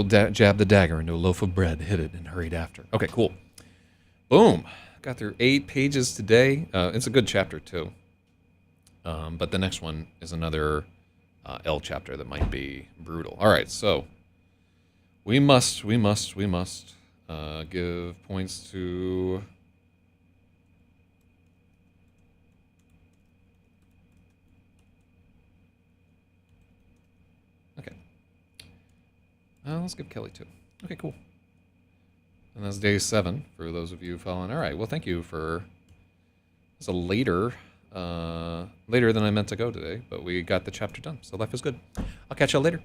S1: jabbed the dagger into a loaf of bread, hid it, and hurried after. Okay, cool. Boom. Got through 8 pages today. It's a good chapter, too. But the next one is another L chapter that might be brutal. All right, so we must give points to... Okay. Let's give Kelly 2. Okay, cool. And that's day 7 for those of you following. All right, well, thank you for... It's a later than I meant to go today, but we got the chapter done, so life is good. I'll catch y'all later.